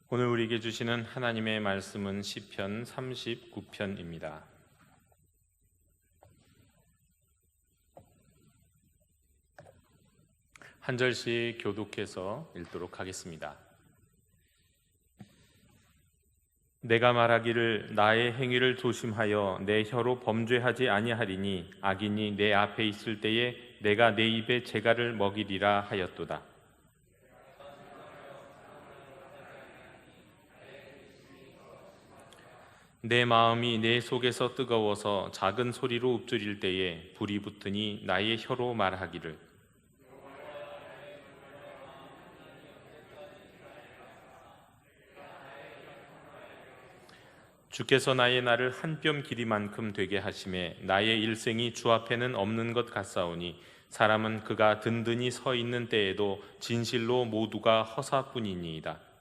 오늘 우리에게 주시는 하나님의 말씀은 시편 39편입니다. 한 절씩 교독해서 읽도록 하겠습니다. 내가 말하기를 나의 행위를 조심하여 내 혀로 범죄하지 아니하리니 악인이 내 앞에 있을 때에 내가 내 입에 재갈을 먹이리라 하였도다. 내 마음이 내 속에서 뜨거워서 작은 소리로 읊조릴 때에 불이 붙으니 나의 혀로 말하기를 주께서 나의 날을 한 뼘 길이만큼 되게 하심에 나의 일생이 주 앞에는 없는 것 같사오니 사람은 그가 든든히 서 있는 때에도 진실로 모두가 허사뿐이니이다.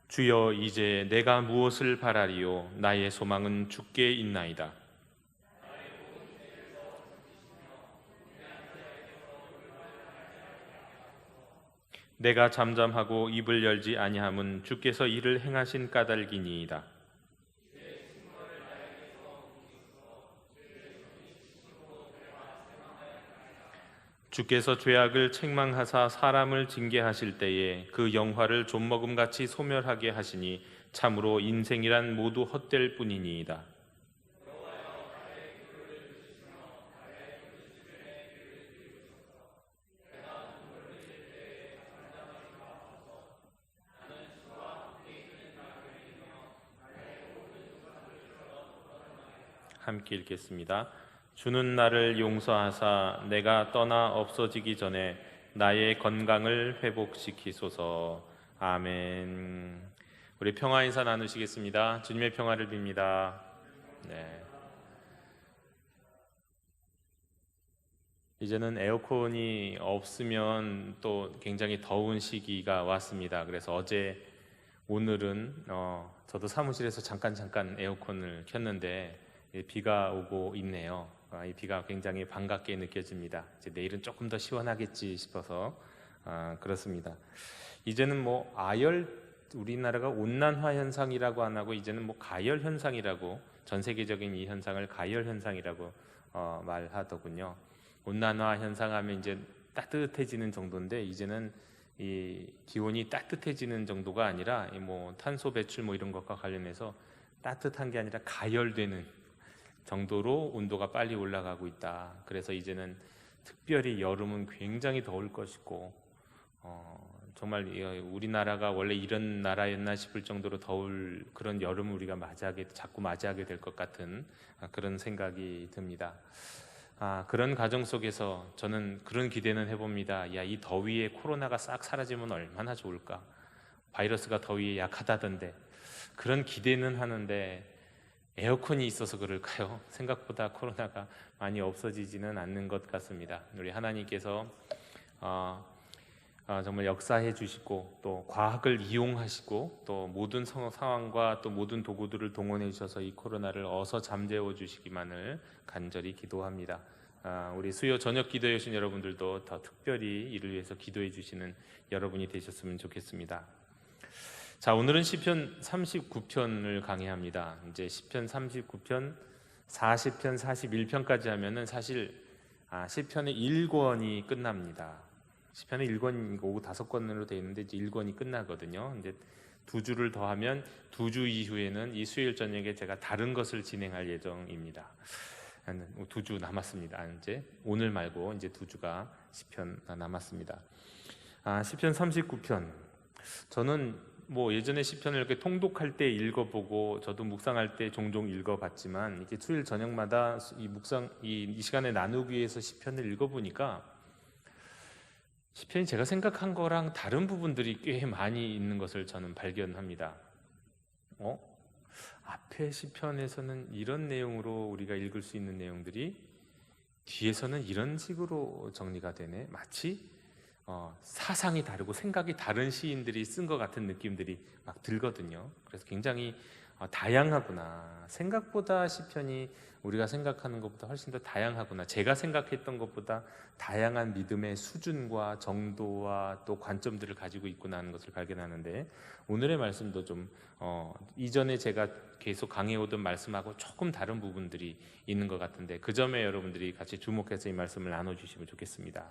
주여, 이제 내가 무엇을 바라리요? 나의 소망은 주께 있나이다. 내가 잠잠하고 입을 열지 아니함은 주께서 이를 행하신 까닭이니이다. 주께서 죄악을 책망하사 사람을 징계하실 때에 그 영화를 좀먹음같이 소멸하게 하시니 참으로 인생이란 모두 헛될 뿐이니이다. 함께 읽겠습니다. 주는 나를 용서하사 내가 떠나 없어지기 전에 나의 건강을 회복시키소서. 아멘. 우리 평화 인사 나누시겠습니다. 주님의 평화를 빕니다. 네. 이제는 에어컨이 없으면 또 굉장히 더운 시기가 왔습니다. 그래서 어제 오늘은 저도 사무실에서 잠깐 에어컨을 켰는데 비가 오고 있네요. 이 비가 굉장히 반갑게 느껴집니다. 이제 내일은 조금 더 시원하겠지 싶어서 그렇습니다. 이제는 우리나라가 온난화 현상이라고 안 하고 이제는 가열 현상이라고, 전 세계적인 이 현상을 가열 현상이라고 말하더군요. 온난화 현상하면 이제 따뜻해지는 정도인데 이제는 이 기온이 따뜻해지는 정도가 아니라 탄소 배출 이런 것과 관련해서 따뜻한 게 아니라 가열되는 정도로 온도가 빨리 올라가고 있다. 그래서 이제는 특별히 여름은 굉장히 더울 것이고 정말 우리나라가 원래 이런 나라였나 싶을 정도로 더울 그런 여름을 우리가 자꾸 맞이하게 될 것 같은 그런 생각이 듭니다. 그런 과정 속에서 저는 그런 기대는 해봅니다. 이 더위에 코로나가 싹 사라지면 얼마나 좋을까. 바이러스가 더위에 약하다던데 그런 기대는 하는데 에어컨이 있어서 그럴까요? 생각보다 코로나가 많이 없어지지는 않는 것 같습니다. 우리 하나님께서 정말 역사해 주시고 또 과학을 이용하시고 또 모든 상황과 또 모든 도구들을 동원해 주셔서 이 코로나를 어서 잠재워 주시기만을 간절히 기도합니다. 우리 수요 저녁 기도해 주신 여러분들도 더 특별히 이를 위해서 기도해 주시는 여러분이 되셨으면 좋겠습니다. 자, 오늘은 시편 39편을 강의합니다. 이제 시편 39편, 40편, 41편까지 하면은 사실 시편의 1권이 끝납니다. 시편의 1권 오후 5권으로 되어 있는데 이제 1권이 끝나거든요. 이제 2주를 더하면 2주 이후에는 이 수요일 저녁에 제가 다른 것을 진행할 예정입니다. 2주 남았습니다. 이제 오늘 말고 이제 2주가 시편 남았습니다. 시편 39편. 저는 예전에 시편을 이렇게 통독할 때 읽어보고 저도 묵상할 때 종종 읽어봤지만 이렇게 수요일 저녁마다 이 시간에 나누기 위해서 시편을 읽어보니까 시편이 제가 생각한 거랑 다른 부분들이 꽤 많이 있는 것을 저는 발견합니다. 앞에 시편에서는 이런 내용으로 우리가 읽을 수 있는 내용들이 뒤에서는 이런 식으로 정리가 되네. 마치 사상이 다르고 생각이 다른 시인들이 쓴 것 같은 느낌들이 막 들거든요. 그래서 굉장히 다양하구나. 생각보다 시편이 우리가 생각하는 것보다 훨씬 더 다양하구나. 제가 생각했던 것보다 다양한 믿음의 수준과 정도와 또 관점들을 가지고 있구나 하는 것을 발견하는데, 오늘의 말씀도 좀 이전에 제가 계속 강해오던 말씀하고 조금 다른 부분들이 있는 것 같은데, 그 점에 여러분들이 같이 주목해서 이 말씀을 나눠주시면 좋겠습니다.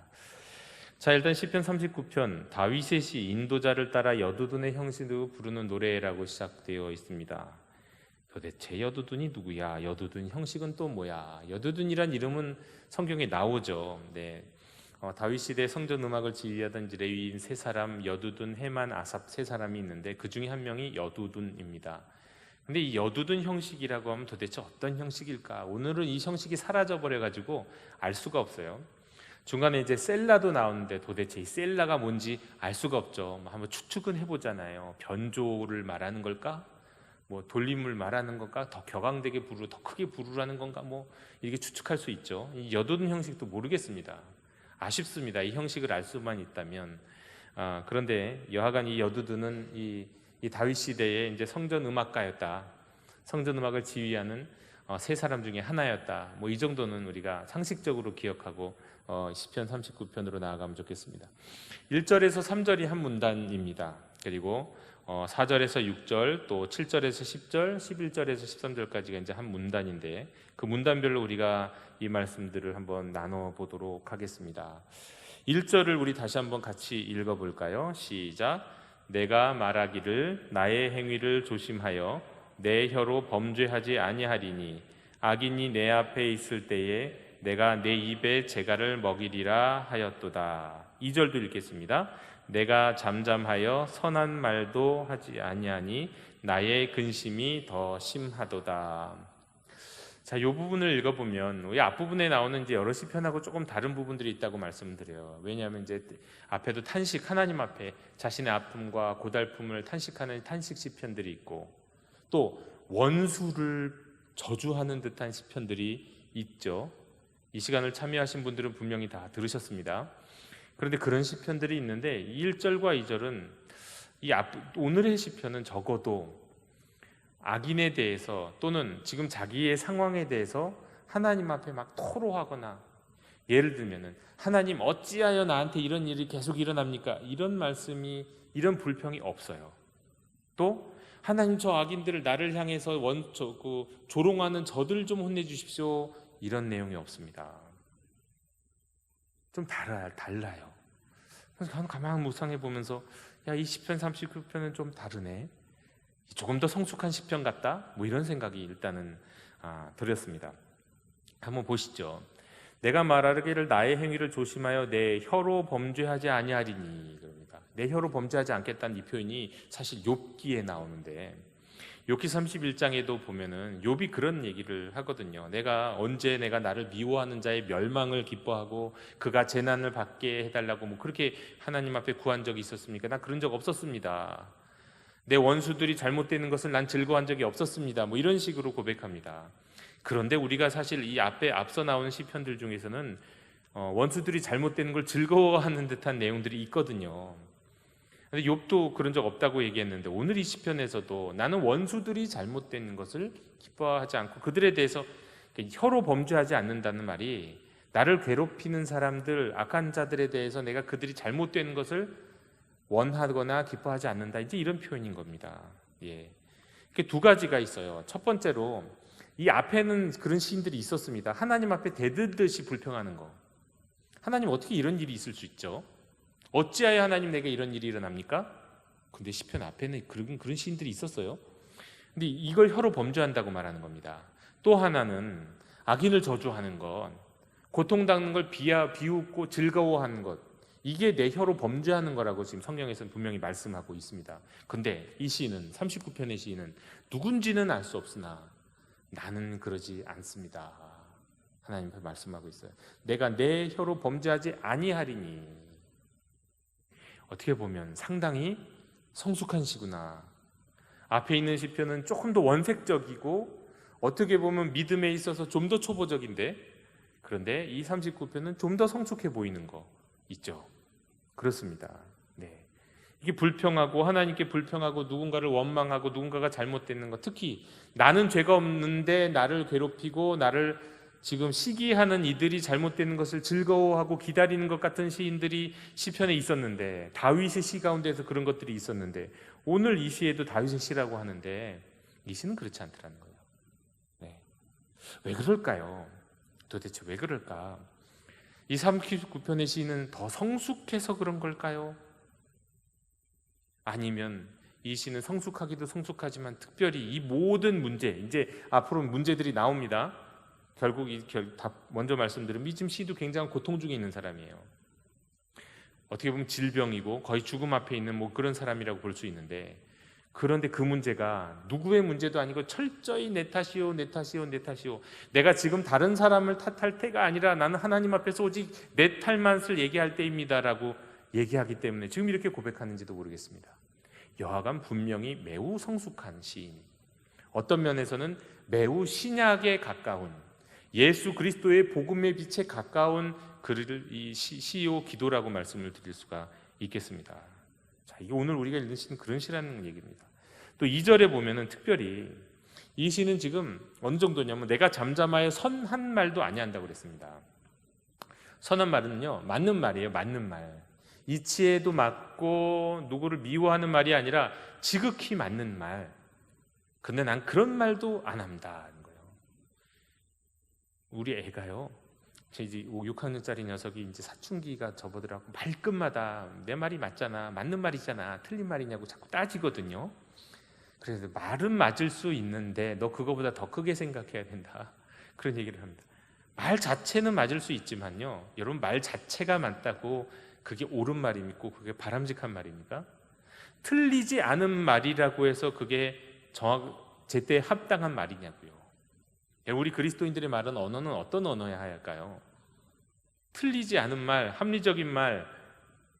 자, 일단 시편 39편, 다윗의 시 인도자를 따라 여두둔의 형식으로 부르는 노래라고 시작되어 있습니다. 도대체 여두둔이 누구야? 여두둔 형식은 또 뭐야? 여두둔이란 이름은 성경에 나오죠. 네, 다윗 시대 성전 음악을 지휘하던 레위인 세 사람, 여두둔, 헤만, 아삽 세 사람이 있는데 그 중에 한 명이 여두둔입니다. 근데 이 여두둔 형식이라고 하면 도대체 어떤 형식일까? 오늘은 이 형식이 사라져 버려 가지고 알 수가 없어요. 중간에 이제 셀라도 나오는데 도대체 이 셀라가 뭔지 알 수가 없죠. 한번 추측은 해보잖아요. 변조를 말하는 걸까? 뭐 돌림을 말하는 건가? 더 격앙되게 부르, 더 크게 부르라는 건가? 뭐 이렇게 추측할 수 있죠. 이 여두둔 형식도 모르겠습니다. 아쉽습니다. 이 형식을 알 수만 있다면. 그런데 여하간 이 여두둔은 이 다윗 시대에 이제 성전 음악가였다. 성전 음악을 지휘하는 세 사람 중에 하나였다. 뭐 이 정도는 우리가 상식적으로 기억하고 시편 39편으로 나아가면 좋겠습니다. 1절에서 3절이 한 문단입니다. 그리고 4절에서 6절, 또 7절에서 10절, 11절에서 13절까지가 이제 한 문단인데, 그 문단별로 우리가 이 말씀들을 한번 나눠 보도록 하겠습니다. 1절을 우리 다시 한번 같이 읽어 볼까요? 시작. 내가 말하기를 나의 행위를 조심하여 내 혀로 범죄하지 아니하리니 악인이 내 앞에 있을 때에 내가 내 입에 재갈을 먹이리라 하였도다. 2절도 읽겠습니다. 내가 잠잠하여 선한 말도 하지 아니하니 나의 근심이 더 심하도다. 자, 이 부분을 읽어보면 이 앞부분에 나오는 이제 여러 시편하고 조금 다른 부분들이 있다고 말씀드려요. 왜냐하면 이제 앞에도 탄식, 하나님 앞에 자신의 아픔과 고달픔을 탄식하는 탄식 시편들이 있고, 또 원수를 저주하는 듯한 시편들이 있죠. 이 시간을 참여하신 분들은 분명히 다 들으셨습니다. 그런데 그런 시편들이 있는데 1절과 2절은 오늘의 시편은 적어도 악인에 대해서 또는 지금 자기의 상황에 대해서 하나님 앞에 막 토로하거나, 예를 들면은 하나님 어찌하여 나한테 이런 일이 계속 일어납니까? 이런 말씀이, 이런 불평이 없어요. 또 하나님 저 악인들을 나를 향해서 조롱하는 저들 좀 혼내주십시오, 이런 내용이 없습니다. 좀 달라요. 그래서 가만 묵상해 보면서 이 시편 39편은 좀 다르네, 조금 더 성숙한 시편 같다, 뭐 이런 생각이 일단은 들었습니다. 한번 보시죠. 내가 말하기를 나의 행위를 조심하여 내 혀로 범죄하지 아니하리니, 그럽니다. 내 혀로 범죄하지 않겠다는 이 표현이 사실 욥기에 나오는데, 욥기 31장에도 보면은 욥이 그런 얘기를 하거든요. 언제 내가 나를 미워하는 자의 멸망을 기뻐하고 그가 재난을 받게 해달라고 뭐 그렇게 하나님 앞에 구한 적이 있었습니까? 나 그런 적 없었습니다. 내 원수들이 잘못되는 것을 난 즐거워한 적이 없었습니다. 뭐 이런 식으로 고백합니다. 그런데 우리가 사실 이 앞서 나오는 시편들 중에서는 원수들이 잘못되는 걸 즐거워하는 듯한 내용들이 있거든요. 근데 욥도 그런 적 없다고 얘기했는데, 오늘 이 시편에서도 나는 원수들이 잘못된 것을 기뻐하지 않고 그들에 대해서 혀로 범죄하지 않는다는 말이, 나를 괴롭히는 사람들, 악한 자들에 대해서 내가 그들이 잘못된 것을 원하거나 기뻐하지 않는다, 이제 이런 표현인 겁니다. 예. 두 가지가 있어요. 첫 번째로 이 앞에는 그런 시인들이 있었습니다. 하나님 앞에 대들듯이 불평하는 거. 하나님 어떻게 이런 일이 있을 수 있죠? 어찌하여 하나님 내게 이런 일이 일어납니까? 근데 시편 앞에는 그런 시인들이 있었어요. 근데 이걸 혀로 범죄한다고 말하는 겁니다. 또 하나는 악인을 저주하는 것, 고통당하는 걸 비웃고 즐거워하는 것, 이게 내 혀로 범죄하는 거라고 지금 성경에서는 분명히 말씀하고 있습니다. 근데 이 시인은, 39편의 시인은 누군지는 알 수 없으나 나는 그러지 않습니다, 하나님 앞에 말씀하고 있어요. 내가 내 혀로 범죄하지 아니하리니. 어떻게 보면 상당히 성숙한 시구나. 앞에 있는 시편은 조금 더 원색적이고 어떻게 보면 믿음에 있어서 좀 더 초보적인데, 그런데 이 39편은 좀 더 성숙해 보이는 거 있죠. 그렇습니다. 네. 이게 불평하고 하나님께 불평하고 누군가를 원망하고 누군가가 잘못되는 것, 특히 나는 죄가 없는데 나를 괴롭히고 나를 지금 시기하는 이들이 잘못되는 것을 즐거워하고 기다리는 것 같은 시인들이 시편에 있었는데, 다윗의 시 가운데서 그런 것들이 있었는데, 오늘 이 시에도 다윗의 시라고 하는데 이 시는 그렇지 않더라는 거예요. 네. 왜 그럴까요? 도대체 왜 그럴까? 이 39편의 시는 더 성숙해서 그런 걸까요? 아니면 이 시는 성숙하기도 성숙하지만 특별히 이 모든 문제, 이제 앞으로 문제들이 나옵니다. 결국 먼저 말씀드린 지금 시도 굉장히 고통 중에 있는 사람이에요. 어떻게 보면 질병이고 거의 죽음 앞에 있는 뭐 그런 사람이라고 볼 수 있는데, 그런데 그 문제가 누구의 문제도 아니고 철저히 내 탓이요, 내 탓이요, 내 탓이요. 내가 지금 다른 사람을 탓할 때가 아니라 나는 하나님 앞에서 오직 내 탓만을 얘기할 때입니다라고 얘기하기 때문에 지금 이렇게 고백하는지도 모르겠습니다. 여하간 분명히 매우 성숙한 시인, 어떤 면에서는 매우 신약에 가까운, 예수 그리스도의 복음의 빛에 가까운 글을 이 시요 기도라고 말씀을 드릴 수가 있겠습니다. 자, 이게 오늘 우리가 읽는 시는 그런 시라는 얘기입니다. 또 2절에 보면은 특별히 이 시는 지금 어느 정도냐면 내가 잠잠하여 선한 말도 아니한다고 그랬습니다. 선한 말은요, 맞는 말이에요. 맞는 말. 이치에도 맞고 누구를 미워하는 말이 아니라 지극히 맞는 말. 근데 난 그런 말도 안 합니다. 우리 애가요, 이제 6학년짜리 녀석이 이제 사춘기가 접어들어가고 말끝마다 내 말이 맞잖아, 맞는 말이잖아, 틀린 말이냐고 자꾸 따지거든요. 그래서 말은 맞을 수 있는데 너 그거보다 더 크게 생각해야 된다, 그런 얘기를 합니다. 말 자체는 맞을 수 있지만요, 여러분, 말 자체가 맞다고 그게 옳은 말입니까? 그게 바람직한 말입니까? 틀리지 않은 말이라고 해서 그게 제때 합당한 말이냐고요. 우리 그리스도인들의 말은 언어는 어떤 언어여야 할까요? 틀리지 않은 말, 합리적인 말,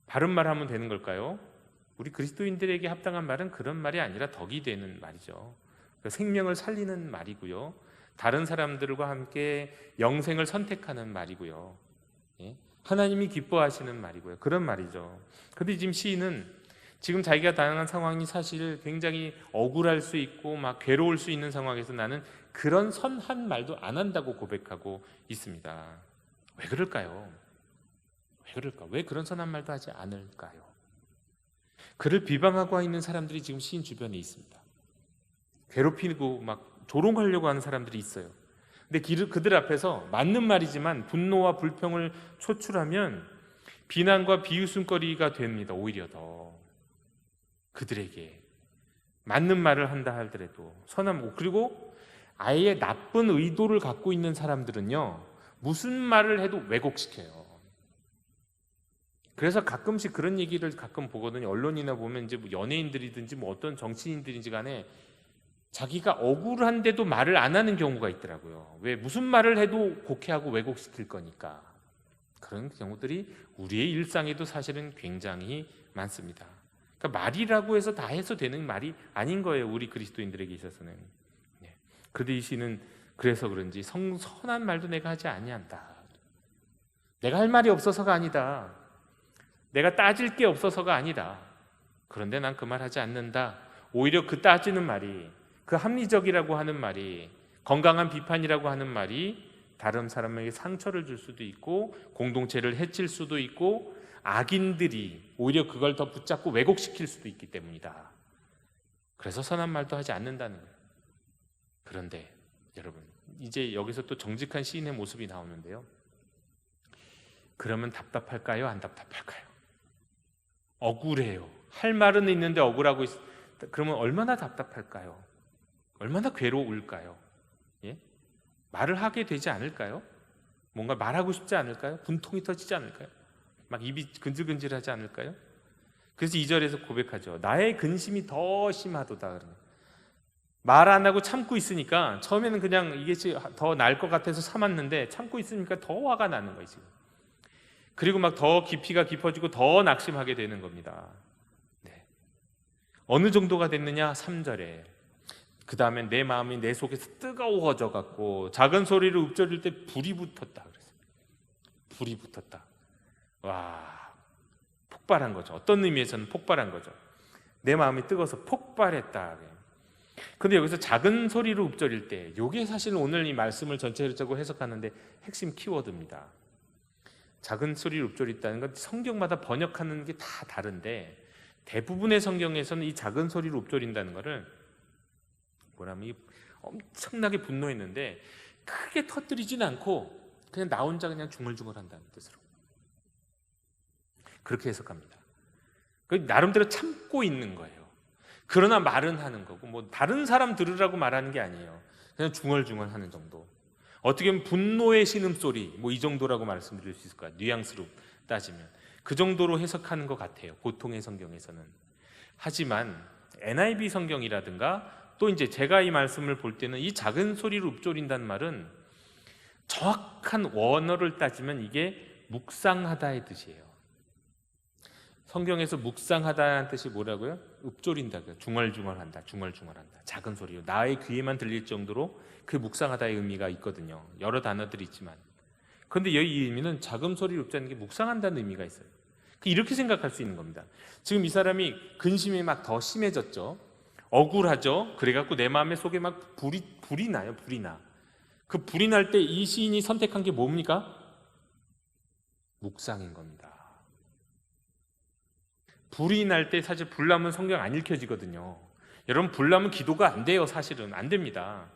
바른 말 하면 되는 걸까요? 우리 그리스도인들에게 합당한 말은 그런 말이 아니라 덕이 되는 말이죠. 생명을 살리는 말이고요, 다른 사람들과 함께 영생을 선택하는 말이고요, 하나님이 기뻐하시는 말이고요, 그런 말이죠. 그런데 지금 시인은 지금 자기가 당한 상황이 사실 굉장히 억울할 수 있고 막 괴로울 수 있는 상황에서 나는 그런 선한 말도 안 한다고 고백하고 있습니다. 왜 그럴까요? 왜 그럴까? 왜 그런 선한 말도 하지 않을까요? 그를 비방하고 있는 사람들이 지금 시인 주변에 있습니다. 괴롭히고 막 조롱하려고 하는 사람들이 있어요. 근데 그들 앞에서 맞는 말이지만 분노와 불평을 초출하면 비난과 비웃음거리가 됩니다. 오히려 더 그들에게 맞는 말을 한다 하더라도 선한, 그리고 아예 나쁜 의도를 갖고 있는 사람들은요, 무슨 말을 해도 왜곡시켜요. 그래서 가끔씩 그런 얘기를 가끔 보거든요. 언론이나 보면 이제 뭐 연예인들이든지 뭐 어떤 정치인들인지 간에 자기가 억울한데도 말을 안 하는 경우가 있더라고요. 왜? 무슨 말을 해도 곡해하고 왜곡시킬 거니까. 그런 경우들이 우리의 일상에도 사실은 굉장히 많습니다. 그러니까 말이라고 해서 다 해서 되는 말이 아닌 거예요, 우리 그리스도인들에게 있어서는. 그런데 이 시는 그래서 그런지 선한 말도 내가 하지 아니한다. 내가 할 말이 없어서가 아니다. 내가 따질 게 없어서가 아니다. 그런데 난 그 말 하지 않는다. 오히려 그 따지는 말이, 그 합리적이라고 하는 말이, 건강한 비판이라고 하는 말이 다른 사람에게 상처를 줄 수도 있고 공동체를 해칠 수도 있고 악인들이 오히려 그걸 더 붙잡고 왜곡시킬 수도 있기 때문이다. 그래서 선한 말도 하지 않는다는 거예요. 그런데 여러분, 이제 여기서 또 정직한 시인의 모습이 나오는데요, 그러면 답답할까요? 안 답답할까요? 억울해요. 할 말은 있는데 억울하고 그러면 얼마나 답답할까요? 얼마나 괴로울까요? 예? 말을 하게 되지 않을까요? 뭔가 말하고 싶지 않을까요? 분통이 터지지 않을까요? 막 입이 근질근질하지 않을까요? 그래서 2절에서 고백하죠. 나의 근심이 더 심하도다. 말 안 하고 참고 있으니까 처음에는 그냥 이게 더 나을 것 같아서 참았는데 참고 있으니까 더 화가 나는 거예요, 지금. 그리고 막 더 깊이가 깊어지고 더 낙심하게 되는 겁니다. 네. 어느 정도가 됐느냐? 3절에 그 다음에 내 마음이 내 속에서 뜨거워져 갖고 작은 소리를 읊조릴 때 불이 붙었다 그랬어요. 불이 붙었다. 와, 폭발한 거죠. 어떤 의미에서는 폭발한 거죠. 내 마음이 뜨거워서 폭발했다. 근데 여기서 작은 소리로 읊조릴 때, 이게 사실 오늘 이 말씀을 전체적으로 해석하는데 핵심 키워드입니다. 작은 소리로 읊조린다는 건 성경마다 번역하는 게 다 다른데, 대부분의 성경에서는 이 작은 소리로 읊조린다는 것을 뭐라면 엄청나게 분노했는데 크게 터뜨리진 않고 그냥 나 혼자 그냥 중얼중얼한다는 뜻으로 그렇게 해석합니다. 나름대로 참고 있는 거예요. 그러나 말은 하는 거고, 뭐 다른 사람 들으라고 말하는 게 아니에요. 그냥 중얼중얼하는 정도. 어떻게 보면 분노의 신음소리, 뭐 이 정도라고 말씀드릴 수 있을 거예요. 뉘앙스로 따지면 그 정도로 해석하는 것 같아요, 보통의 성경에서는. 하지만 NIV 성경이라든가 또 이제 제가 이 말씀을 볼 때는 이 작은 소리로 읊조린다는 말은 정확한 원어를 따지면 이게 묵상하다의 뜻이에요. 성경에서 묵상하다는 뜻이 뭐라고요? 읊조린다, 중얼중얼한다, 중얼중얼한다. 작은 소리로 나의 귀에만 들릴 정도로 그 묵상하다의 의미가 있거든요. 여러 단어들이 있지만, 그런데 여기 이 의미는 작은 소리로 읊자는 게 묵상한다는 의미가 있어요. 이렇게 생각할 수 있는 겁니다. 지금 이 사람이 근심이 막 더 심해졌죠. 억울하죠. 그래갖고 내 마음의 속에 막 불이 나요. 불이 나. 그 불이 날 때 이 시인이 선택한 게 뭡니까? 묵상인 겁니다. 불이 날 때 사실 불 나면 성경 안 읽혀지거든요. 여러분, 불 나면 기도가 안 돼요. 사실은 안 됩니다.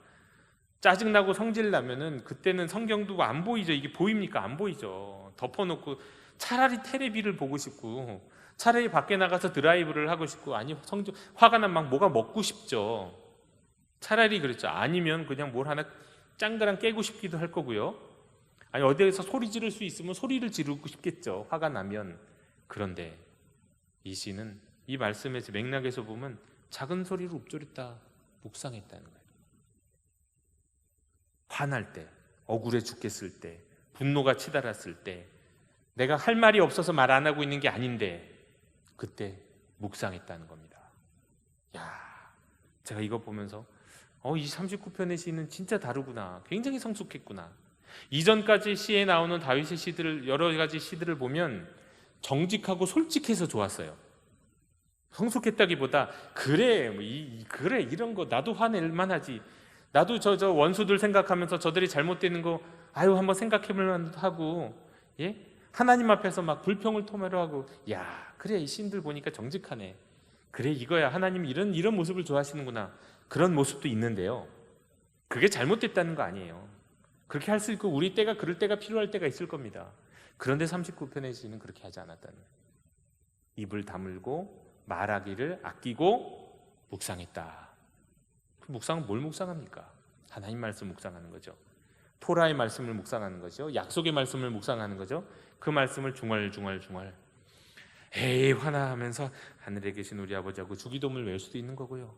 짜증나고 성질 나면은 그때는 성경도 안 보이죠. 이게 보입니까? 안 보이죠. 덮어놓고 차라리 테레비를 보고 싶고, 차라리 밖에 나가서 드라이브를 하고 싶고, 아니 화가 나면 막 뭐가 먹고 싶죠. 차라리 그랬죠. 아니면 그냥 뭘 하나 짱그랑 깨고 싶기도 할 거고요. 아니 어디에서 소리 지를 수 있으면 소리를 지르고 싶겠죠, 화가 나면. 그런데 이 시는 이 말씀에서 맥락에서 보면 작은 소리로 읊조렸다, 묵상했다는 거예요. 화날 때, 억울해 죽겠을 때, 분노가 치달았을 때, 내가 할 말이 없어서 말 안 하고 있는 게 아닌데 그때 묵상했다는 겁니다. 야, 제가 이거 보면서 이 39편의 시는 진짜 다르구나, 굉장히 성숙했구나. 이전까지 시에 나오는 다윗의 시들을, 여러 가지 시들을 보면 정직하고 솔직해서 좋았어요. 성숙했다기보다 그래 이런 거 나도 화낼 만하지, 나도 저 원수들 생각하면서 저들이 잘못되는 거 한번 생각해볼 만도 하고, 예? 하나님 앞에서 막 불평을 토매로 하고, 야 그래 이 신들 보니까 정직하네, 그래 이거야 하나님 이런 모습을 좋아하시는구나, 그런 모습도 있는데요, 그게 잘못됐다는 거 아니에요. 그렇게 할 수 있고 우리 때가 그럴 때가 필요할 때가 있을 겁니다. 그런데 39편의 시는 그렇게 하지 않았다는 거예요. 입을 다물고 말하기를 아끼고 묵상했다. 그 묵상은 뭘 묵상합니까? 하나님 말씀 묵상하는 거죠. 토라의 말씀을 묵상하는 거죠. 약속의 말씀을 묵상하는 거죠. 그 말씀을 중얼중얼 에이 화나 하면서 하늘에 계신 우리 아버지하고 주기도문을 외울 수도 있는 거고요.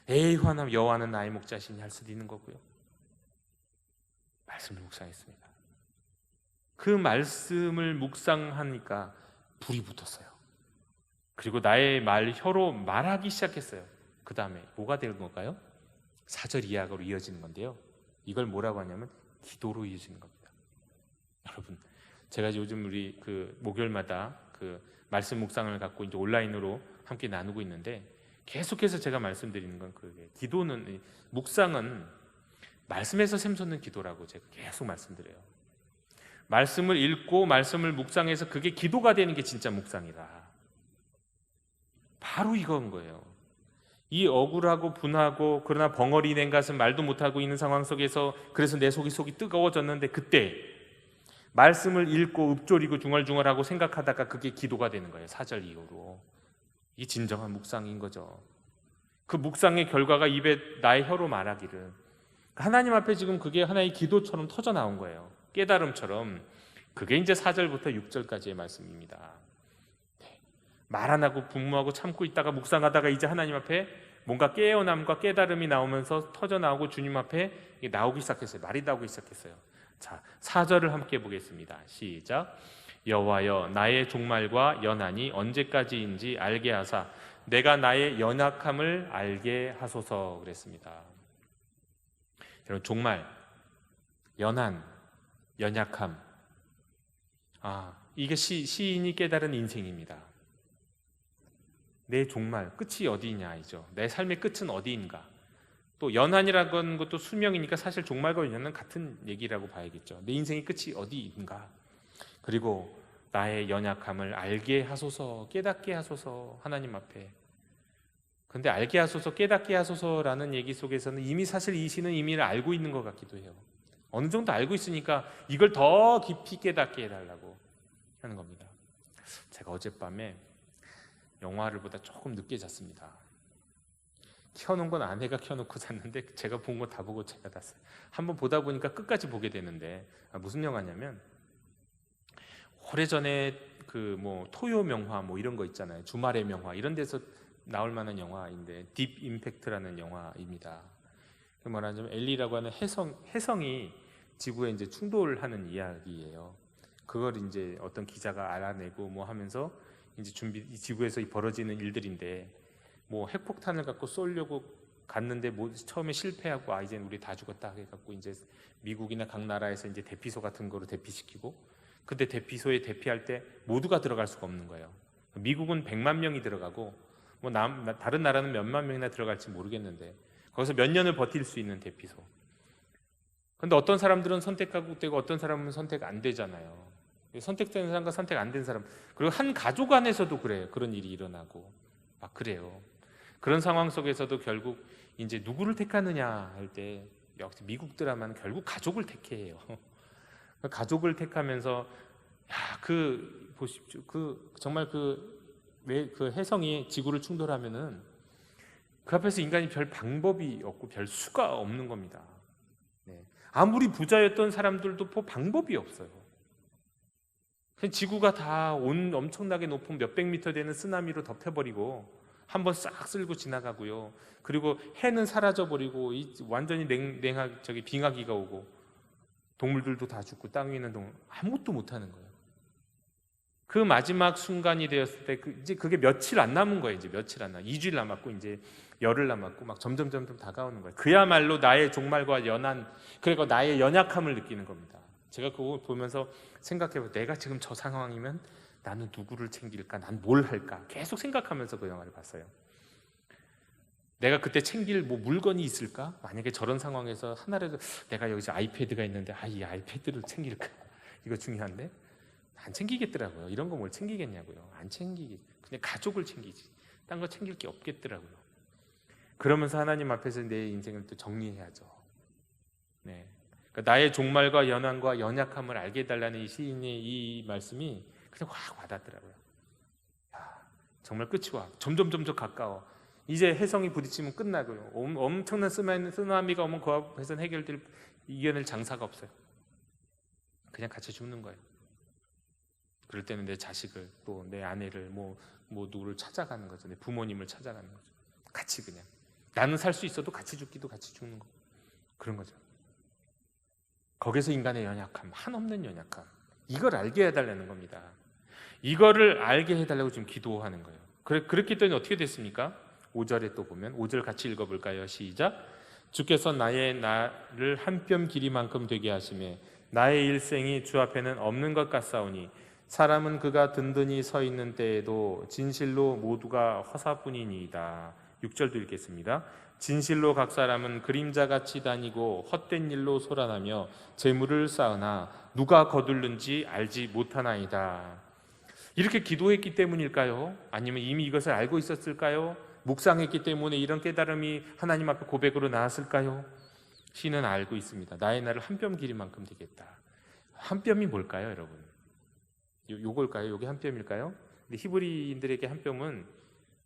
에이 화나 여호와는 나의 목자시니 할 수도 있는 거고요. 말씀을 묵상했습니다. 그 말씀을 묵상하니까 불이 붙었어요. 그리고 나의 혀로 말하기 시작했어요. 그 다음에 뭐가 될 건가요? 4절 이하로 이어지는 건데요, 이걸 뭐라고 하냐면 기도로 이어지는 겁니다. 여러분, 제가 요즘 우리 목요일마다 말씀 묵상을 갖고 이제 온라인으로 함께 나누고 있는데, 계속해서 제가 말씀드리는 건 기도는, 묵상은 말씀에서 샘솟는 기도라고 제가 계속 말씀드려요. 말씀을 읽고 말씀을 묵상해서 그게 기도가 되는 게 진짜 묵상이다. 바로 이건 거예요. 이 억울하고 분하고 그러나 벙어리 낸 가슴, 말도 못하고 있는 상황 속에서, 그래서 내 속이 뜨거워졌는데, 그때 말씀을 읽고 읊조리고 중얼중얼하고 생각하다가 그게 기도가 되는 거예요. 4절 이후로. 이게 진정한 묵상인 거죠. 그 묵상의 결과가 입에 나의 혀로 말하기를, 하나님 앞에 지금 그게 하나의 기도처럼 터져 나온 거예요. 깨달음처럼. 그게 이제 4절부터 6절까지의 말씀입니다. 말 안 하고 분노하고 참고 있다가 묵상하다가 이제 하나님 앞에 뭔가 깨어남과 깨달음이 나오면서 터져 나오고 주님 앞에 나오기 시작했어요. 말이 나오기 시작했어요. 자, 4절을 함께 보겠습니다. 시작. 여호와여 나의 종말과 연한이 언제까지인지 알게 하사 내가 나의 연약함을 알게 하소서 그랬습니다. 여러분, 종말, 연한, 연약함, 이게 시인이 깨달은 인생입니다. 내 종말, 끝이 어디냐이죠. 내 삶의 끝은 어디인가. 또 연한이라는 것도 수명이니까 사실 종말과 연한은 같은 얘기라고 봐야겠죠. 내 인생의 끝이 어디인가. 그리고 나의 연약함을 알게 하소서, 깨닫게 하소서, 하나님 앞에. 근데 알게 하소서, 깨닫게 하소서라는 얘기 속에서는 이미 사실 이 시는 이미 알고 있는 것 같기도 해요. 어느 정도 알고 있으니까 이걸 더 깊이 깨닫게 해달라고 하는 겁니다. 제가 어젯밤에 영화를 보다 조금 늦게 잤습니다. 켜놓은 건 아내가 켜놓고 잤는데 제가 본 거 다 보고 제가 잤어요. 한번 보다 보니까 끝까지 보게 되는데 무슨 영화냐면 오래전에 그 뭐 토요 명화 뭐 이런 거 있잖아요. 주말의 명화 이런 데서 나올 만한 영화인데 딥 임팩트라는 영화입니다. 말하자면 엘리라고 하는 혜성이 지구에 이제 충돌하는 이야기예요. 그걸 이제 어떤 기자가 알아내고 뭐 하면서 이제 지구에서 벌어지는 일들인데 뭐 핵폭탄을 갖고 쏘려고 갔는데 뭐 처음에 실패하고 이제 우리 다 죽었다 해갖고 이제 미국이나 각 나라에서 이제 대피소 같은 거로 대피시키고 그때 대피소에 대피할 때 모두가 들어갈 수가 없는 거예요. 미국은 100만 명이 들어가고 뭐 다른 나라는 몇만 명이나 들어갈지 모르겠는데 거기서 몇 년을 버틸 수 있는 대피소. 그런데 어떤 사람들은 선택하고 되고 어떤 사람은 선택 안 되잖아요. 선택된 사람과 선택 안 된 사람, 그리고 한 가족 안에서도 그래요. 그런 일이 일어나고 막 그래요. 그런 상황 속에서도 결국 이제 누구를 택하느냐 할 때 역시 미국 드라마는 결국 가족을 택해요. 가족을 택하면서 보십시오. 정말 왜 그 혜성이 지구를 충돌하면은 그 앞에서 인간이 별 방법이 없고 별 수가 없는 겁니다. 네. 아무리 부자였던 사람들도 방법이 없어요. 지구가 다 엄청나게 높은 몇백 미터 되는 쓰나미로 덮여버리고 한번 싹 쓸고 지나가고요. 그리고 해는 사라져버리고 완전히 빙하기가 오고 동물들도 다 죽고 땅 위에 있는 동물 아무것도 못하는 거예요. 그 마지막 순간이 되었을 때 이제 그게 며칠 안 남은 거예요. 이제 며칠 안 2주일 남았고 이제 열흘 남았고 막 점점 다가오는 거예요. 그야말로 나의 종말과 그리고 나의 연약함을 느끼는 겁니다. 제가 그거 보면서 생각해보면 내가 지금 저 상황이면 나는 누구를 챙길까? 난 뭘 할까? 계속 생각하면서 그 영화를 봤어요. 내가 그때 챙길 물건이 있을까? 만약에 저런 상황에서 하나라도 내가 여기서 아이패드가 있는데 이 아이패드를 챙길까? 이거 중요한데? 안 챙기겠더라고요. 이런 거 뭘 챙기겠냐고요. 안 챙기기. 그냥 가족을 챙기지. 딴 거 챙길 게 없겠더라고요. 그러면서 하나님 앞에서 내 인생을 또 정리해야죠. 네. 그러니까 나의 종말과 연한과 연약함을 알게 해달라는 이 시인의 이 말씀이 그냥 확 와닿더라고요. 정말 끝이 와. 점점 가까워. 이제 혜성이 부딪히면 끝나고요. 엄청난 쓰나미가 오면 그 앞에서는 이겨낼 장사가 없어요. 그냥 같이 죽는 거예요. 그럴 때는 내 자식을 또 내 아내를 누구를 찾아가는 거죠. 내 부모님을 찾아가는 거죠. 같이 그냥 나는 살 수 있어도 같이 죽기도 같이 죽는 거 그런 거죠. 거기서 인간의 연약함, 한없는 연약함 이걸 알게 해달라는 겁니다. 이거를 알게 해달라고 지금 기도하는 거예요. 그렇기 때문에 어떻게 됐습니까? 5절에 또 보면 5절 같이 읽어볼까요? 시작. 주께서 나를 한 뼘 길이만큼 되게 하시매 나의 일생이 주 앞에는 없는 것 같사오니 사람은 그가 든든히 서 있는 때에도 진실로 모두가 허사뿐이니이다. 6절도 읽겠습니다. 진실로 각 사람은 그림자같이 다니고 헛된 일로 소란하며 재물을 쌓으나 누가 거둘는지 알지 못하나이다. 이렇게 기도했기 때문일까요? 아니면 이미 이것을 알고 있었을까요? 묵상했기 때문에 이런 깨달음이 하나님 앞에 고백으로 나왔을까요? 시는 알고 있습니다. 나의 날을 한 뼘 길이만큼 되겠다. 한 뼘이 뭘까요, 여러분? 요걸까요? 요게 한 뼘일까요? 근데 히브리인들에게 한 뼘은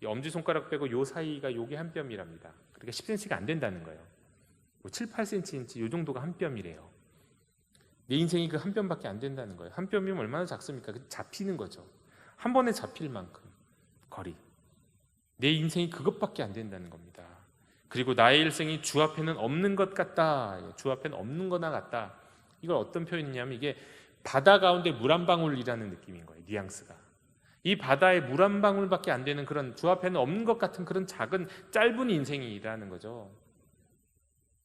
엄지손가락 빼고 요 사이가 요게 한 뼘이랍니다. 그러니까 10cm가 안 된다는 거예요. 7, 8cm 요 정도가 한 뼘이래요. 내 인생이 그 한 뼘밖에 안 된다는 거예요. 한 뼘이면 얼마나 작습니까? 잡히는 거죠. 한 번에 잡힐 만큼 거리. 내 인생이 그것밖에 안 된다는 겁니다. 그리고 나의 일생이 주 앞에는 없는 것 같다. 주 앞에는 없는 거나 같다. 이걸 어떤 표현이냐면 이게 바다 가운데 물 한 방울이라는 느낌인 거예요. 뉘앙스가. 이 바다에 물 한 방울밖에 안 되는 그런 주 앞에는 없는 것 같은 그런 작은 짧은 인생이라는 거죠.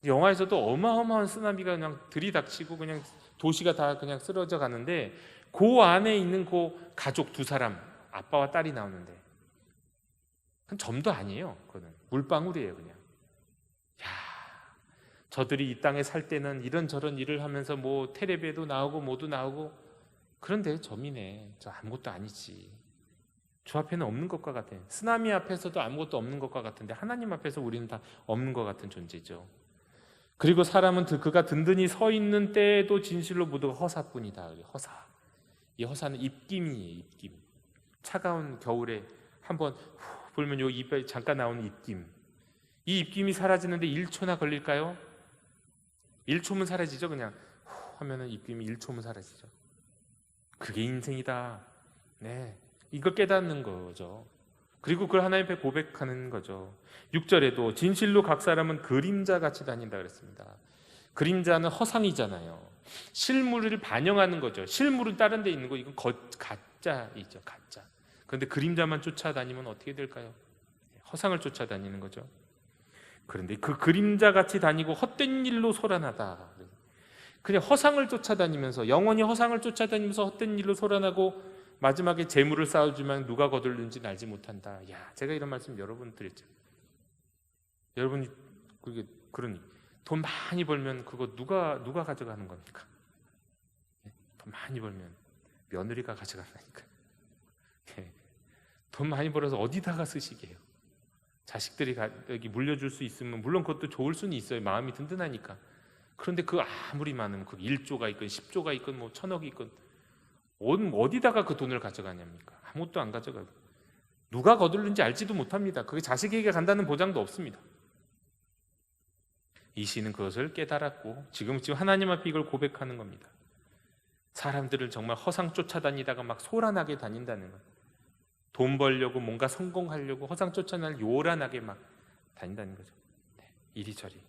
영화에서도 어마어마한 쓰나미가 그냥 들이닥치고 그냥 도시가 다 그냥 쓰러져 가는데 그 안에 있는 그 가족 두 사람, 아빠와 딸이 나오는데 그건 점도 아니에요. 그거는 물방울이에요. 그냥 저들이 이 땅에 살 때는 이런저런 일을 하면서 뭐 텔레비에도 나오고 뭐도 나오고, 그런데 점이네. 저 아무것도 아니지. 주 앞에는 없는 것과 같아요. 쓰나미 앞에서도 아무것도 없는 것과 같은데 하나님 앞에서 우리는 다 없는 것 같은 존재죠. 그리고 사람은 그가 든든히 서 있는 때에도 진실로 모두가 허사뿐이다. 허사. 이 허사는 입김이에요. 입김. 차가운 겨울에 한번 후 불면 요 입에 잠깐 나오는 입김. 이 입김이 사라지는데 1초나 걸릴까요? 1초면 사라지죠. 그냥 후 하면은 입김이 1초면 사라지죠. 그게 인생이다. 네, 이걸 깨닫는 거죠. 그리고 그걸 하나님 앞에 고백하는 거죠. 6절에도 진실로 각 사람은 그림자같이 다닌다 그랬습니다. 그림자는 허상이잖아요. 실물을 반영하는 거죠. 실물은 다른 데 있는 거, 이건 가짜이죠. 가짜. 그런데 그림자만 쫓아다니면 어떻게 될까요? 허상을 쫓아다니는 거죠. 그런데 그 그림자같이 다니고 헛된 일로 소란하다. 그냥 허상을 쫓아다니면서, 영원히 허상을 쫓아다니면서 헛된 일로 소란하고 마지막에 재물을 쌓아주면 누가 거둘는지 알지 못한다. 야, 제가 이런 말씀 여러 번 드렸죠. 여러분이 그러니 돈 많이 벌면 그거 누가 가져가는 겁니까? 돈 많이 벌면 며느리가 가져간다니까요. 돈 많이 벌어서 어디다가 쓰시게요? 자식들이 여기 물려줄 수 있으면 물론 그것도 좋을 수는 있어요. 마음이 든든하니까. 그런데 그 아무리 많으면 그 1조가 있건 10조가 있건 뭐 1000억이 있건 어디다가 그 돈을 가져가냐입니까? 아무것도 안 가져가고 누가 거둘는지 알지도 못합니다. 그게 자식에게 간다는 보장도 없습니다. 이 시인은 그것을 깨달았고 지금 하나님 앞에 이걸 고백하는 겁니다. 사람들을 정말 허상 쫓아다니다가 막 소란하게 다닌다는 것. 돈 벌려고 뭔가 성공하려고 허상 쫓아날 요란하게 막 다닌다는 거죠. 이리저리.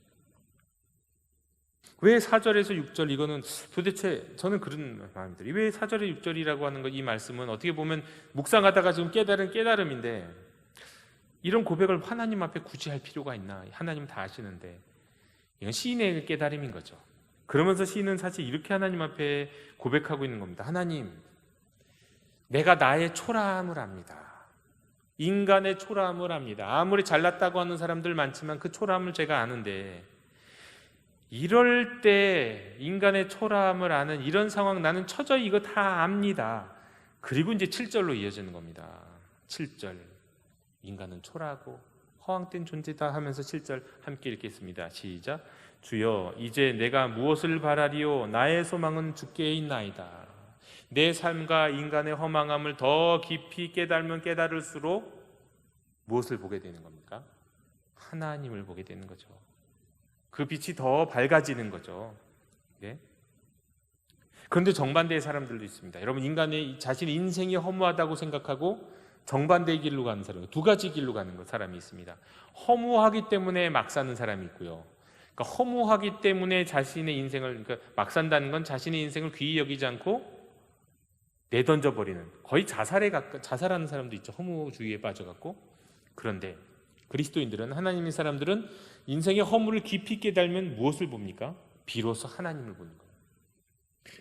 왜 4절에서 6절, 이거는 도대체 저는 그런 마음이 들어요. 왜 4절에 6절이라고 하는 것, 이 말씀은 어떻게 보면 묵상하다가 지금 깨달은 깨달음인데, 이런 고백을 하나님 앞에 굳이 할 필요가 있나? 하나님 다 아시는데. 이건 시인의 깨달음인 거죠. 그러면서 시인은 사실 이렇게 하나님 앞에 고백하고 있는 겁니다. 하나님, 내가 나의 초라함을 압니다. 인간의 초라함을 압니다. 아무리 잘났다고 하는 사람들 많지만 그 초라함을 제가 아는데, 이럴 때 인간의 초라함을 아는 이런 상황 나는 처져 이거 다 압니다. 그리고 이제 7절로 이어지는 겁니다. 7절, 인간은 초라하고 허황된 존재다 하면서 7절 함께 읽겠습니다. 시작. 주여, 이제 내가 무엇을 바라리요? 나의 소망은 주께 있나이다. 내 삶과 인간의 허망함을 더 깊이 깨달으면 깨달을수록 무엇을 보게 되는 겁니까? 하나님을 보게 되는 거죠. 그 빛이 더 밝아지는 거죠. 네? 그런데 정반대의 사람들도 있습니다. 여러분, 인간의 자신의 인생이 허무하다고 생각하고 정반대의 길로 가는 사람, 두 가지 길로 가는 사람이 있습니다. 허무하기 때문에 막 사는 사람이 있고요. 그러니까 허무하기 때문에 자신의 인생을, 그러니까 막 산다는 건 자신의 인생을 귀히 여기지 않고 내던져 버리는, 거의 자살하는 사람도 있죠. 허무주의에 빠져갖고. 그런데 그리스도인들은, 하나님의 사람들은 인생의 허물을 깊이 깨달으면 무엇을 봅니까? 비로소 하나님을 보는 거예요.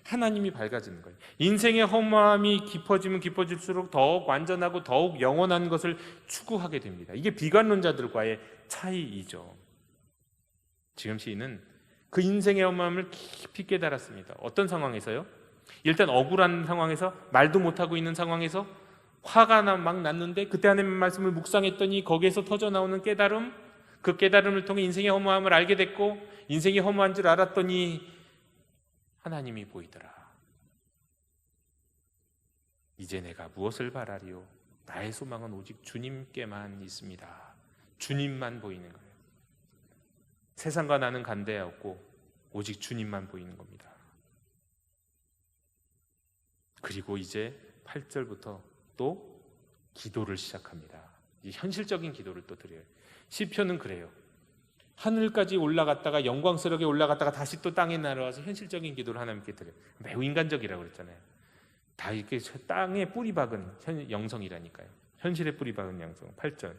하나님이 밝아지는 거예요. 인생의 허무함이 깊어지면 깊어질수록 더욱 완전하고 더욱 영원한 것을 추구하게 됩니다. 이게 비관론자들과의 차이이죠. 지금 시인은 그 인생의 허무함을 깊이 깨달았습니다. 어떤 상황에서요? 일단 억울한 상황에서, 말도 못하고 있는 상황에서 화가 막 났는데 그때 하나님의 말씀을 묵상했더니 거기에서 터져나오는 깨달음, 그 깨달음을 통해 인생의 허무함을 알게 됐고, 인생이 허무한 줄 알았더니 하나님이 보이더라. 이제 내가 무엇을 바라리요? 나의 소망은 오직 주님께만 있습니다. 주님만 보이는 거예요. 세상과 나는 간대 없고 오직 주님만 보이는 겁니다. 그리고 이제 8절부터 또 기도를 시작합니다. 이제 현실적인 기도를 또 드려요. 시편은 그래요. 하늘까지 올라갔다가 영광스럽게 올라갔다가 다시 또 땅에 내려와서 현실적인 기도를 하나님께 드려요. 매우 인간적이라고 그랬잖아요. 다 이렇게 땅에 뿌리 박은 영성이라니까요. 현실에 뿌리 박은 영성. 8절.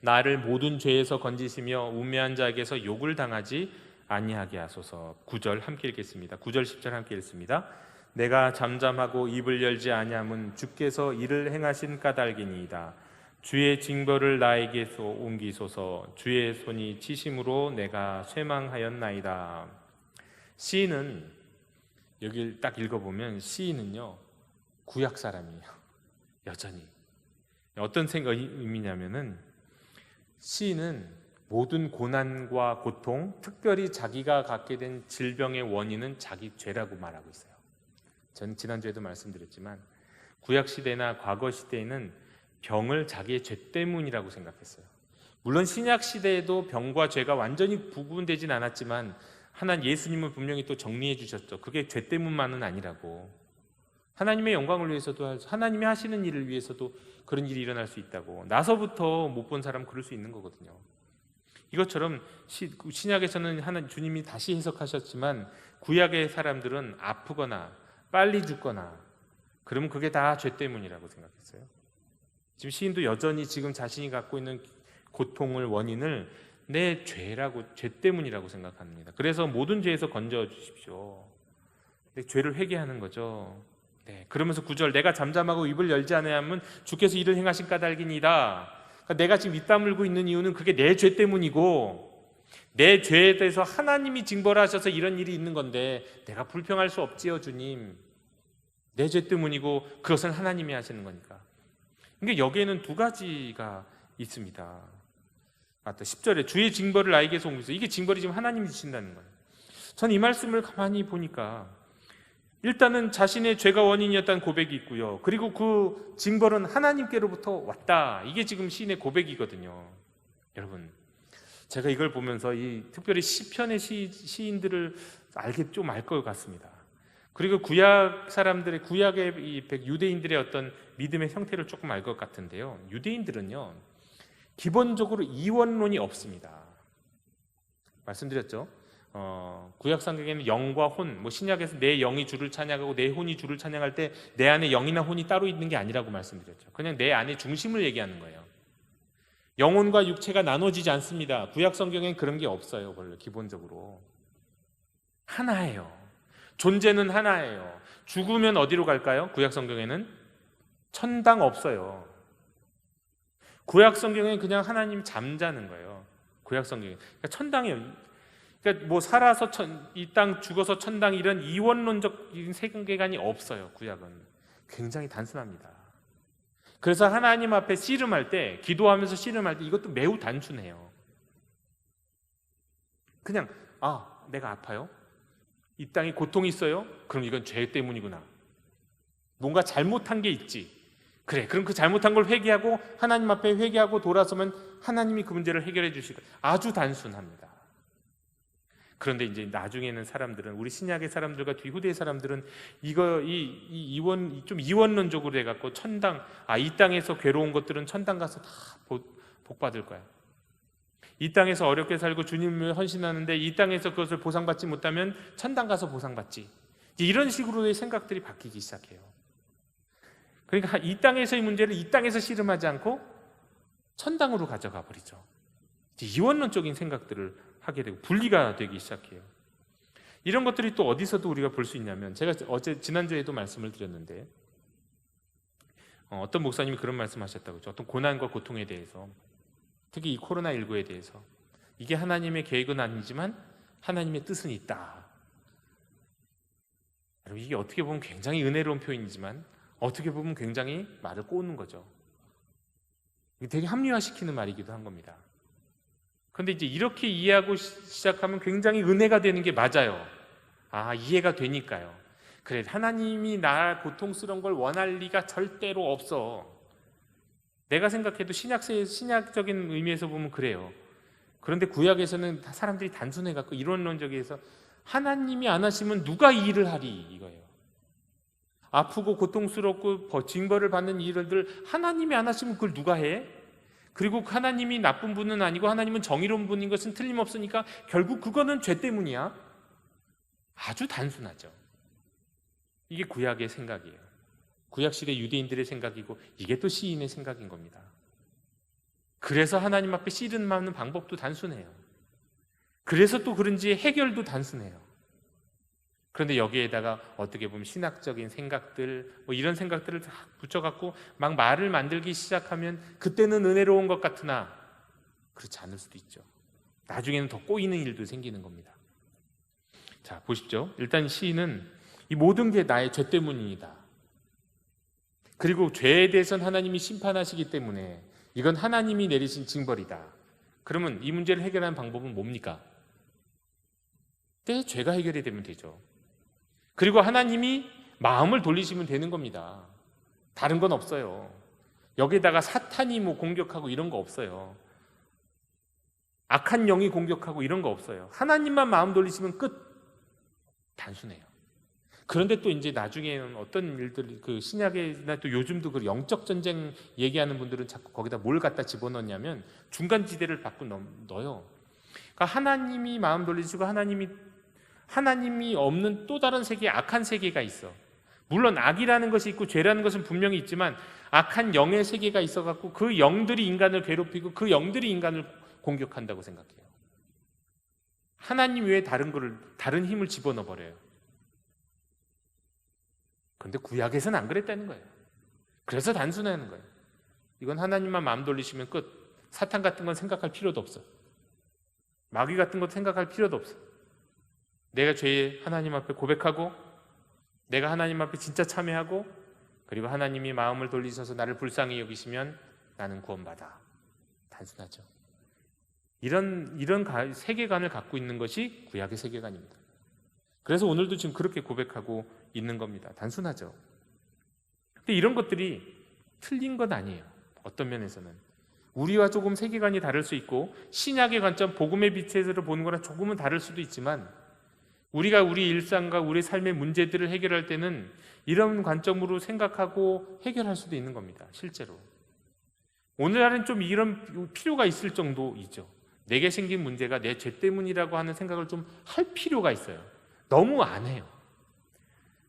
나를 모든 죄에서 건지시며 우매한 자에게서 욕을 당하지 아니하게 하소서. 9절 함께 읽겠습니다. 9절 10절 함께 읽습니다. 내가 잠잠하고 입을 열지 아니함은 주께서 이를 행하신 까닭이니이다. 주의 징벌을 나에게서 옮기소서. 주의 손이 치심으로 내가 쇠망하였나이다. 시인은 여기를 딱 읽어보면 시인은요 구약 사람이에요. 여전히 어떤 의미냐면은 시인은 모든 고난과 고통, 특별히 자기가 갖게 된 질병의 원인은 자기 죄라고 말하고 있어요. 전 지난주에도 말씀드렸지만 구약 시대나 과거 시대에는 병을 자기의 죄 때문이라고 생각했어요. 물론 신약 시대에도 병과 죄가 완전히 구분되진 않았지만 예수님은 분명히 또 정리해 주셨죠. 그게 죄 때문만은 아니라고. 하나님의 영광을 위해서도, 하나님이 하시는 일을 위해서도 그런 일이 일어날 수 있다고. 나서부터 못 본 사람 그럴 수 있는 거거든요. 이것처럼 신약에서는 주님이 다시 해석하셨지만 구약의 사람들은 아프거나 빨리 죽거나 그러면 그게 다 죄 때문이라고 생각했어요. 지금 시인도 여전히 지금 자신이 갖고 있는 고통을 원인을 내 죄 때문이라고 생각합니다. 그래서 모든 죄에서 건져 주십시오. 죄를 회개하는 거죠. 네, 그러면서 9절 내가 잠잠하고 입을 열지 않으면 주께서 이를 행하신 까닭이니이다. 그러니까 내가 지금 입 다물고 있는 이유는 그게 내 죄 때문이고 내 죄에 대해서 하나님이 징벌하셔서 이런 일이 있는 건데 내가 불평할 수 없지요 주님. 내 죄 때문이고 그것은 하나님이 하시는 거니까. 그러니까 여기에는 두 가지가 있습니다. 10절에 주의 징벌을 나에게서 옮기소서. 이게 징벌이 지금 하나님이 주신다는 거예요. 전 이 말씀을 가만히 보니까 일단은 자신의 죄가 원인이었다는 고백이 있고요. 그리고 그 징벌은 하나님께로부터 왔다. 이게 지금 시인의 고백이거든요. 여러분, 제가 이걸 보면서 특별히 시편의 시인들을 좀 알 것 같습니다. 그리고 구약의 유대인들의 어떤 믿음의 형태를 조금 알 것 같은데요. 유대인들은요 기본적으로 이원론이 없습니다. 말씀드렸죠. 구약 성경에는 영과 혼, 신약에서 내 영이 주를 찬양하고 내 혼이 주를 찬양할 때 내 안에 영이나 혼이 따로 있는 게 아니라고 말씀드렸죠. 그냥 내 안에 중심을 얘기하는 거예요. 영혼과 육체가 나눠지지 않습니다. 구약 성경엔 그런 게 없어요. 원래 기본적으로 하나예요. 존재는 하나예요. 죽으면 어디로 갈까요? 구약 성경에는 천당 없어요. 구약 성경엔 그냥 하나님 잠자는 거예요. 구약 성경에. 그러니까 천당이에요. 그러니까 살아서 이 땅 죽어서 천당 이런 이원론적인 세계관이 없어요. 구약은 굉장히 단순합니다. 그래서 하나님 앞에 씨름할 때, 기도하면서 씨름할 때 이것도 매우 단순해요. 그냥 내가 아파요? 이 땅에 고통이 있어요? 그럼 이건 죄 때문이구나. 뭔가 잘못한 게 있지. 그래, 그럼 그 잘못한 걸 회개하고 하나님 앞에 회개하고 돌아서면 하나님이 그 문제를 해결해 주실 거예요. 아주 단순합니다. 그런데 이제 나중에는 사람들은, 우리 신약의 사람들과 뒤후대의 사람들은 좀 이원론적으로 해갖고 천당, 이 땅에서 괴로운 것들은 천당 가서 다 복 받을 거야. 이 땅에서 어렵게 살고 주님을 헌신하는데 이 땅에서 그것을 보상받지 못하면 천당 가서 보상받지. 이런 식으로의 생각들이 바뀌기 시작해요. 그러니까 이 땅에서의 문제를 이 땅에서 씨름하지 않고 천당으로 가져가 버리죠. 이원론적인 생각들을 하게 되고 분리가 되기 시작해요. 이런 것들이 또 어디서도 우리가 볼 수 있냐면, 제가 지난주에도 말씀을 드렸는데 어떤 목사님이 그런 말씀하셨다고 했죠. 어떤 고난과 고통에 대해서, 특히 이 코로나19에 대해서 이게 하나님의 계획은 아니지만 하나님의 뜻은 있다. 여러분, 이게 어떻게 보면 굉장히 은혜로운 표현이지만 어떻게 보면 굉장히 말을 꼬는 거죠. 되게 합리화시키는 말이기도 한 겁니다. 그런데 이제 이렇게 이해하고 시작하면 굉장히 은혜가 되는 게 맞아요. 이해가 되니까요. 그래, 하나님이 나 고통스러운 걸 원할 리가 절대로 없어. 내가 생각해도 신약적인 의미에서 보면 그래요. 그런데 구약에서는 사람들이 단순해갖고 이론론적에서 하나님이 안 하시면 누가 이 일을 하리 이거예요. 아프고 고통스럽고 징벌을 받는 일들 하나님이 안 하시면 그걸 누가 해? 그리고 하나님이 나쁜 분은 아니고 하나님은 정의로운 분인 것은 틀림없으니까 결국 그거는 죄 때문이야. 아주 단순하죠. 이게 구약의 생각이에요. 구약시대 유대인들의 생각이고 이게 또 시인의 생각인 겁니다. 그래서 하나님 앞에 씨름하는 방법도 단순해요. 그래서 또 그런지 해결도 단순해요. 그런데 여기에다가 어떻게 보면 신학적인 생각들, 뭐 이런 생각들을 다 붙여갖고 막 말을 만들기 시작하면 그때는 은혜로운 것 같으나 그렇지 않을 수도 있죠. 나중에는 더 꼬이는 일도 생기는 겁니다. 자, 보십시오. 일단 시인은 이 모든 게 나의 죄 때문이다. 그리고 죄에 대해서는 하나님이 심판하시기 때문에 이건 하나님이 내리신 징벌이다. 그러면 이 문제를 해결하는 방법은 뭡니까? 내 죄가 해결이 되면 되죠. 그리고 하나님이 마음을 돌리시면 되는 겁니다. 다른 건 없어요. 여기에다가 사탄이 뭐 공격하고 이런 거 없어요. 악한 영이 공격하고 이런 거 없어요. 하나님만 마음 돌리시면 끝. 단순해요. 그런데 또 이제 나중에는 어떤 일들, 그 신약이나 또 요즘도 그 영적 전쟁 얘기하는 분들은 자꾸 거기다 뭘 갖다 집어넣냐면 중간 지대를 자꾸 넣어요. 그러니까 하나님이 마음 돌리시고 하나님이 없는 또 다른 세계, 악한 세계가 있어. 물론 악이라는 것이 있고 죄라는 것은 분명히 있지만 악한 영의 세계가 있어갖고 그 영들이 인간을 괴롭히고 그 영들이 인간을 공격한다고 생각해요. 하나님 외에 다른 힘을 집어넣어 버려요. 그런데 구약에서는 안 그랬다는 거예요. 그래서 단순하는 거예요. 이건 하나님만 마음 돌리시면 끝. 사탄 같은 건 생각할 필요도 없어. 마귀 같은 것 생각할 필요도 없어. 내가 죄에 하나님 앞에 고백하고 내가 하나님 앞에 진짜 참회하고 그리고 하나님이 마음을 돌리셔서 나를 불쌍히 여기시면 나는 구원받아. 단순하죠. 이런 세계관을 갖고 있는 것이 구약의 세계관입니다. 그래서 오늘도 지금 그렇게 고백하고 있는 겁니다. 단순하죠. 근데 이런 것들이 틀린 건 아니에요. 어떤 면에서는 우리와 조금 세계관이 다를 수 있고 신약의 관점, 복음의 빛에서 보는 거랑 조금은 다를 수도 있지만 우리가 우리 일상과 우리 삶의 문제들을 해결할 때는 이런 관점으로 생각하고 해결할 수도 있는 겁니다. 실제로 오늘날은 좀 이런 필요가 있을 정도이죠. 내게 생긴 문제가 내 죄 때문이라고 하는 생각을 좀 할 필요가 있어요. 너무 안 해요.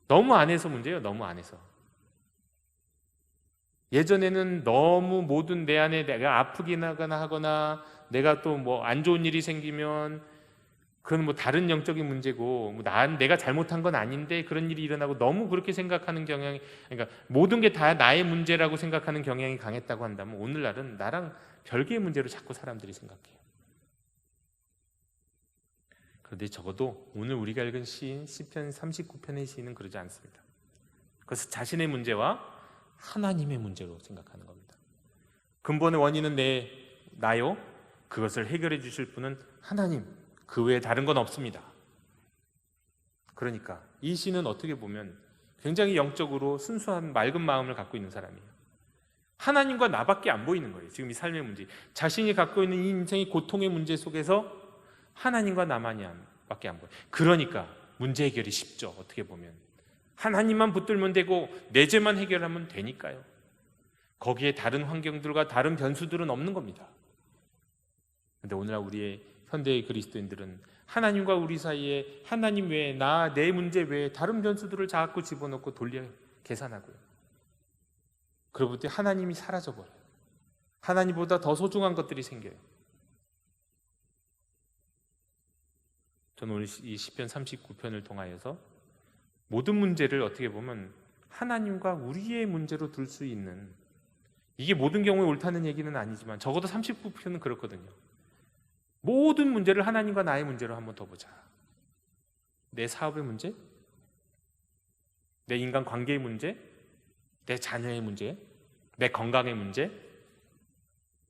너무 안 해서 문제예요. 너무 안 해서. 예전에는 너무 모든 내 안에 내가 아프기나 하거나 내가 또 뭐 안 좋은 일이 생기면 그건 뭐 다른 영적인 문제고 뭐 내가 잘못한 건 아닌데 그런 일이 일어나고 너무 그렇게 생각하는 경향이, 그러니까 모든 게 다 나의 문제라고 생각하는 경향이 강했다고 한다면 오늘날은 나랑 별개의 문제로 자꾸 사람들이 생각해요. 그런데 적어도 오늘 우리가 읽은 시인 시편 39편의 시인은 그러지 않습니다. 그래서 자신의 문제와 하나님의 문제로 생각하는 겁니다. 근본의 원인은 나요. 그것을 해결해 주실 분은 하나님, 그 외에 다른 건 없습니다. 그러니까 이 시는 어떻게 보면 굉장히 영적으로 순수한 맑은 마음을 갖고 있는 사람이에요. 하나님과 나밖에 안 보이는 거예요. 지금 이 삶의 문제, 자신이 갖고 있는 이 인생의 고통의 문제 속에서 하나님과 나만밖에 안 보여요. 그러니까 문제 해결이 쉽죠. 어떻게 보면 하나님만 붙들면 되고 내 죄만 해결하면 되니까요. 거기에 다른 환경들과 다른 변수들은 없는 겁니다. 그런데 오늘날 우리의 현대의 그리스도인들은 하나님과 우리 사이에 하나님 외에 내 문제 외에 다른 변수들을 자꾸 집어넣고 돌려 계산하고요. 그러고 또 하나님이 사라져버려요. 하나님보다 더 소중한 것들이 생겨요. 저는 오늘 이 시편 39편을 통하여서 모든 문제를 어떻게 보면 하나님과 우리의 문제로 둘 수 있는, 이게 모든 경우에 옳다는 얘기는 아니지만 적어도 39편은 그렇거든요. 모든 문제를 하나님과 나의 문제로 한번 더 보자. 내 사업의 문제, 내 인간 관계의 문제, 내 자녀의 문제, 내 건강의 문제,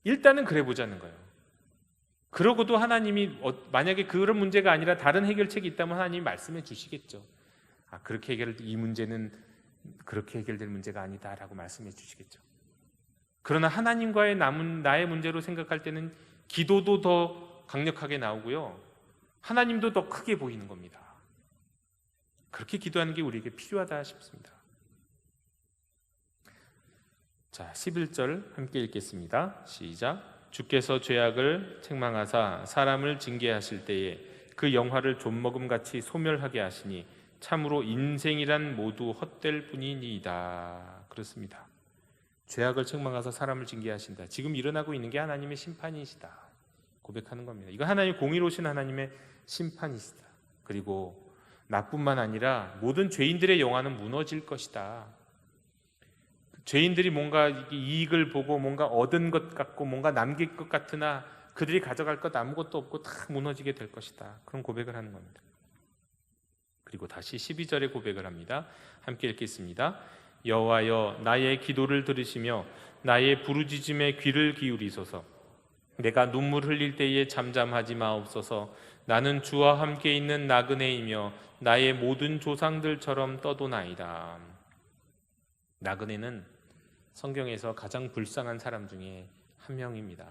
일단은 그래 보자는 거예요. 그러고도 하나님이 만약에 그런 문제가 아니라 다른 해결책이 있다면 하나님이 말씀해 주시겠죠. 그렇게 이 문제는 그렇게 해결될 문제가 아니다라고 말씀해 주시겠죠. 그러나 하나님과의 나의 문제로 생각할 때는 기도도 더 강력하게 나오고요, 하나님도 더 크게 보이는 겁니다. 그렇게 기도하는 게 우리에게 필요하다 싶습니다. 자, 11절 함께 읽겠습니다. 시작. 주께서 죄악을 책망하사 사람을 징계하실 때에 그 영화를 좀먹음같이 소멸하게 하시니 참으로 인생이란 모두 헛될 뿐이니이다. 그렇습니다. 죄악을 책망하사 사람을 징계하신다. 지금 일어나고 있는 게 하나님의 심판이시다 고백하는 겁니다. 이거 하나님 공의로우신 하나님의 심판이시다. 그리고 나뿐만 아니라 모든 죄인들의 영화는 무너질 것이다. 죄인들이 뭔가 이익을 보고 뭔가 얻은 것 같고 뭔가 남길 것 같으나 그들이 가져갈 것 아무것도 없고 다 무너지게 될 것이다. 그런 고백을 하는 겁니다. 그리고 다시 12절에 고백을 합니다. 함께 읽겠습니다. 여호와여, 나의 기도를 들으시며 나의 부르짖음에 귀를 기울이소서. 내가 눈물 흘릴 때에 잠잠하지 마옵소서. 나는 주와 함께 있는 나그네이며 나의 모든 조상들처럼 떠도나이다. 나그네는 성경에서 가장 불쌍한 사람 중에 한 명입니다.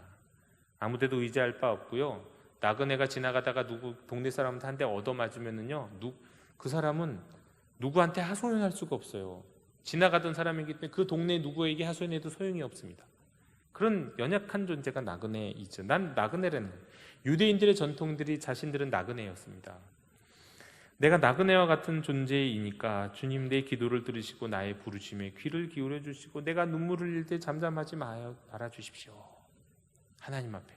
아무데도 의지할 바 없고요. 나그네가 지나가다가 누구 동네 사람한테 한 대 얻어맞으면은요, 그 사람은 누구한테 하소연할 수가 없어요. 지나가던 사람이기 때문에 그 동네 누구에게 하소연해도 소용이 없습니다. 그런 연약한 존재가 나그네이죠. 난 나그네라는 거예요. 유대인들의 전통들이 자신들은 나그네였습니다. 내가 나그네와 같은 존재이니까 주님 내 기도를 들으시고 나의 부르심에 귀를 기울여 주시고 내가 눈물을 흘릴 때 잠잠하지 말아 주십시오. 하나님 앞에.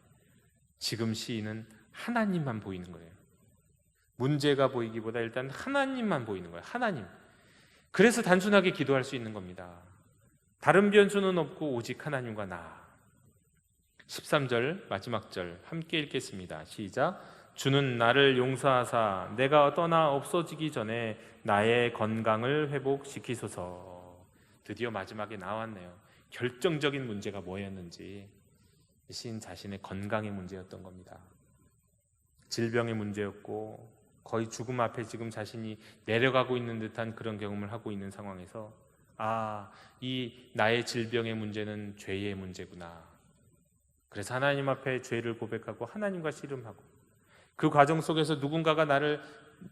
지금 시인은 하나님만 보이는 거예요. 문제가 보이기보다 일단 하나님만 보이는 거예요. 하나님. 그래서 단순하게 기도할 수 있는 겁니다. 다른 변수는 없고 오직 하나님과 나. 13절 마지막 절 함께 읽겠습니다. 시작. 주는 나를 용서하사 내가 떠나 없어지기 전에 나의 건강을 회복시키소서. 드디어 마지막에 나왔네요. 결정적인 문제가 뭐였는지. 시인 자신의 건강의 문제였던 겁니다. 질병의 문제였고 거의 죽음 앞에 지금 자신이 내려가고 있는 듯한 그런 경험을 하고 있는 상황에서 이 나의 질병의 문제는 죄의 문제구나. 그래서 하나님 앞에 죄를 고백하고 하나님과 씨름하고 그 과정 속에서 누군가가 나를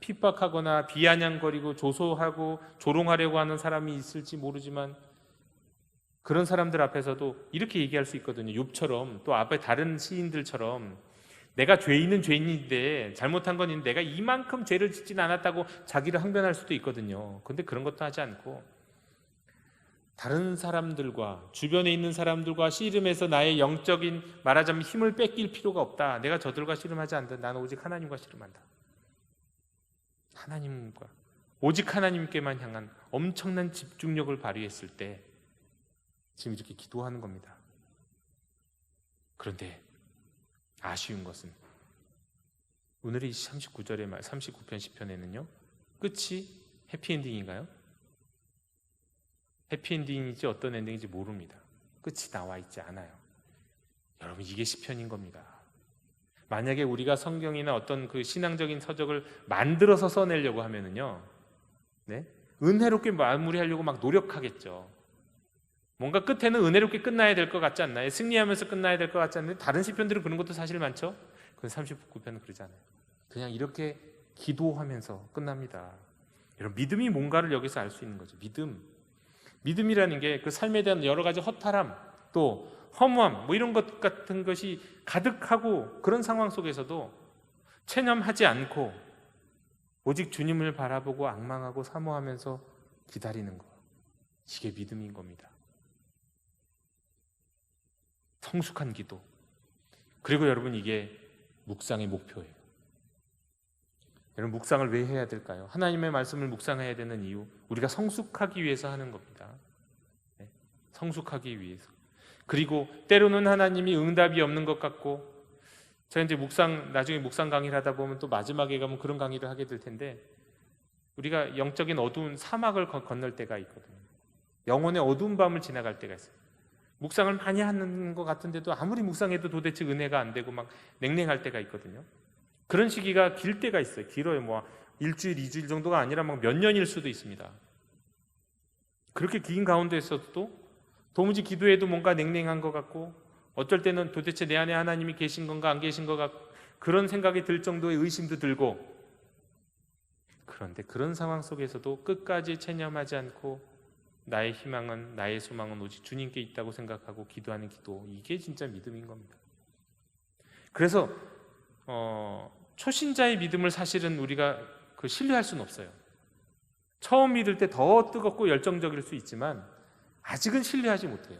핍박하거나 비아냥거리고 조소하고 조롱하려고 하는 사람이 있을지 모르지만 그런 사람들 앞에서도 이렇게 얘기할 수 있거든요. 욥처럼 또 앞에 다른 시인들처럼 내가 죄인은 죄인인데 잘못한 건 있는데 내가 이만큼 죄를 짓진 않았다고 자기를 항변할 수도 있거든요. 근데 그런 것도 하지 않고 다른 사람들과 주변에 있는 사람들과 씨름해서 나의 영적인 말하자면 힘을 뺏길 필요가 없다. 내가 저들과 씨름하지 않는다. 나는 오직 하나님과 씨름한다. 하나님과 오직 하나님께만 향한 엄청난 집중력을 발휘했을 때 지금 이렇게 기도하는 겁니다. 그런데 아쉬운 것은 오늘의 39절의 말 39편 시편에는요 끝이 해피엔딩인가요? 해피엔딩인지 어떤 엔딩인지 모릅니다. 끝이 나와 있지 않아요. 여러분 이게 시편인 겁니다. 만약에 우리가 성경이나 어떤 그 신앙적인 서적을 만들어서 써내려고 하면은요 은혜롭게 마무리하려고 막 노력하겠죠. 뭔가 끝에는 은혜롭게 끝나야 될 것 같지 않나요? 승리하면서 끝나야 될 것 같지 않나요? 다른 시편들은 그런 것도 사실 많죠? 근데 39편은 그러지 않아요. 그냥 이렇게 기도하면서 끝납니다. 여러분 믿음이 뭔가를 여기서 알 수 있는 거죠. 믿음이라는 게 그 삶에 대한 여러 가지 허탈함 또 허무함 이런 것 같은 것이 가득하고 그런 상황 속에서도 체념하지 않고 오직 주님을 바라보고 앙망하고 사모하면서 기다리는 것. 이게 믿음인 겁니다. 성숙한 기도. 그리고 여러분 이게 묵상의 목표예요. 여러분 묵상을 왜 해야 될까요? 하나님의 말씀을 묵상해야 되는 이유 우리가 성숙하기 위해서 하는 겁니다. 성숙하기 위해서. 그리고 때로는 하나님이 응답이 없는 것 같고 제가 이제 나중에 묵상 강의를 하다 보면 또 마지막에 가면 그런 강의를 하게 될 텐데 우리가 영적인 어두운 사막을 건널 때가 있거든요. 영혼의 어두운 밤을 지나갈 때가 있어요. 묵상을 많이 하는 것 같은데도 아무리 묵상해도 도대체 은혜가 안 되고 막 냉랭할 때가 있거든요. 그런 시기가 길 때가 있어요. 길어요. 일주일, 2주일 정도가 아니라 막 몇 년일 수도 있습니다. 그렇게 긴 가운데에서도 도무지 기도해도 뭔가 냉랭한 것 같고 어쩔 때는 도대체 내 안에 하나님이 계신 건가 안 계신 것 같고 그런 생각이 들 정도의 의심도 들고 그런데 그런 상황 속에서도 끝까지 체념하지 않고 나의 희망은 나의 소망은 오직 주님께 있다고 생각하고 기도하는 기도 이게 진짜 믿음인 겁니다. 그래서 초신자의 믿음을 사실은 우리가 신뢰할 수는 없어요. 처음 믿을 때 더 뜨겁고 열정적일 수 있지만 아직은 신뢰하지 못해요.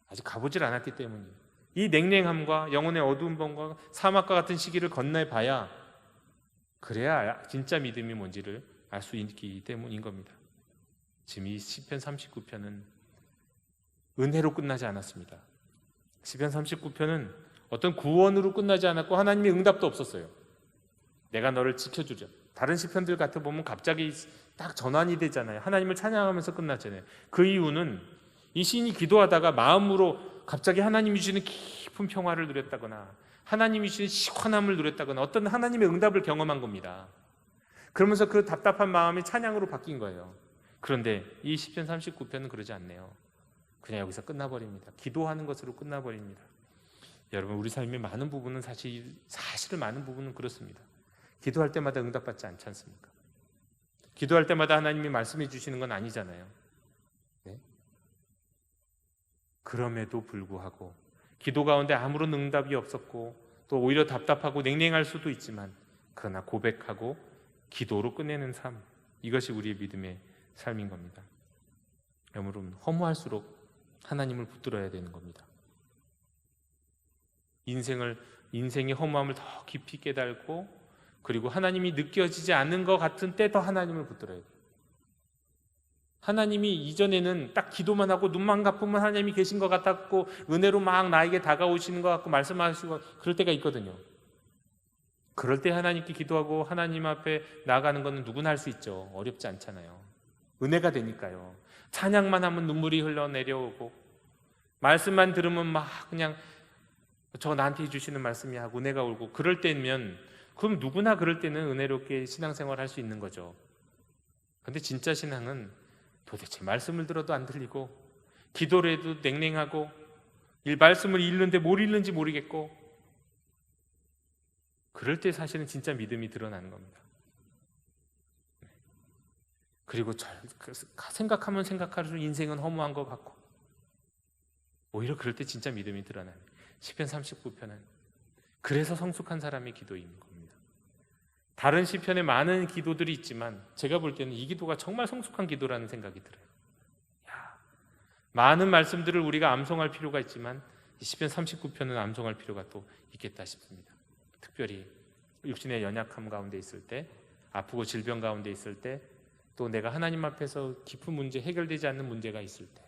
아직 가보질 않았기 때문이에요. 이 냉랭함과 영혼의 어두운 밤과 사막과 같은 시기를 건너봐야 그래야 진짜 믿음이 뭔지를 알 수 있기 때문인 겁니다. 지금 이 시편 39편은 은혜로 끝나지 않았습니다. 시편 39편은 어떤 구원으로 끝나지 않았고 하나님의 응답도 없었어요. 내가 너를 지켜주려. 다른 시편들 같아 보면 갑자기 딱 전환이 되잖아요. 하나님을 찬양하면서 끝나잖아요. 그 이유는 이 시인이 기도하다가 마음으로 갑자기 하나님이 주시는 깊은 평화를 누렸다거나 하나님이 주시는 시원함을 누렸다거나 어떤 하나님의 응답을 경험한 겁니다. 그러면서 그 답답한 마음이 찬양으로 바뀐 거예요. 그런데 이 시편 39편은 그러지 않네요. 그냥 여기서 끝나버립니다. 기도하는 것으로 끝나버립니다. 여러분, 우리 삶의 많은 부분은 사실은 많은 부분은 그렇습니다. 기도할 때마다 응답받지 않지 않습니까? 기도할 때마다 하나님이 말씀해 주시는 건 아니잖아요. 네? 그럼에도 불구하고 기도 가운데 아무런 응답이 없었고 또 오히려 답답하고 냉랭할 수도 있지만 그러나 고백하고 기도로 끝내는 삶, 이것이 우리의 믿음의 삶인 겁니다. 여러분, 허무할수록 하나님을 붙들어야 되는 겁니다. 인생의 허무함을 더 깊이 깨달고 그리고 하나님이 느껴지지 않는 것 같은 때 더 하나님을 붙들어야 돼요. 하나님이 이전에는 딱 기도만 하고 눈만 감으면 하나님이 계신 것 같았고 은혜로 막 나에게 다가오시는 것 같고 말씀하시고 그럴 때가 있거든요. 그럴 때 하나님께 기도하고 하나님 앞에 나아가는 것은 누구나 할 수 있죠. 어렵지 않잖아요. 은혜가 되니까요. 찬양만 하면 눈물이 흘러내려오고 말씀만 들으면 막 그냥 저 나한테 해주시는 말씀이 하고 은혜가 오고 그럴 때면 그럼 누구나 그럴 때는 은혜롭게 신앙생활 할 수 있는 거죠. 그런데 진짜 신앙은 도대체 말씀을 들어도 안 들리고 기도를 해도 냉랭하고 말씀을 읽는데 뭘 읽는지 모르겠고 그럴 때 사실은 진짜 믿음이 드러나는 겁니다. 그리고 생각하면 생각할수록 인생은 허무한 것 같고 오히려 그럴 때 진짜 믿음이 드러나는 시편 39편은 그래서 성숙한 사람의 기도인 겁니다. 다른 시편에 많은 기도들이 있지만 제가 볼 때는 이 기도가 정말 성숙한 기도라는 생각이 들어요. 많은 말씀들을 우리가 암송할 필요가 있지만 이 시편 39편은 암송할 필요가 또 있겠다 싶습니다. 특별히 육신의 연약함 가운데 있을 때, 아프고 질병 가운데 있을 때, 또 내가 하나님 앞에서 깊은 문제, 해결되지 않는 문제가 있을 때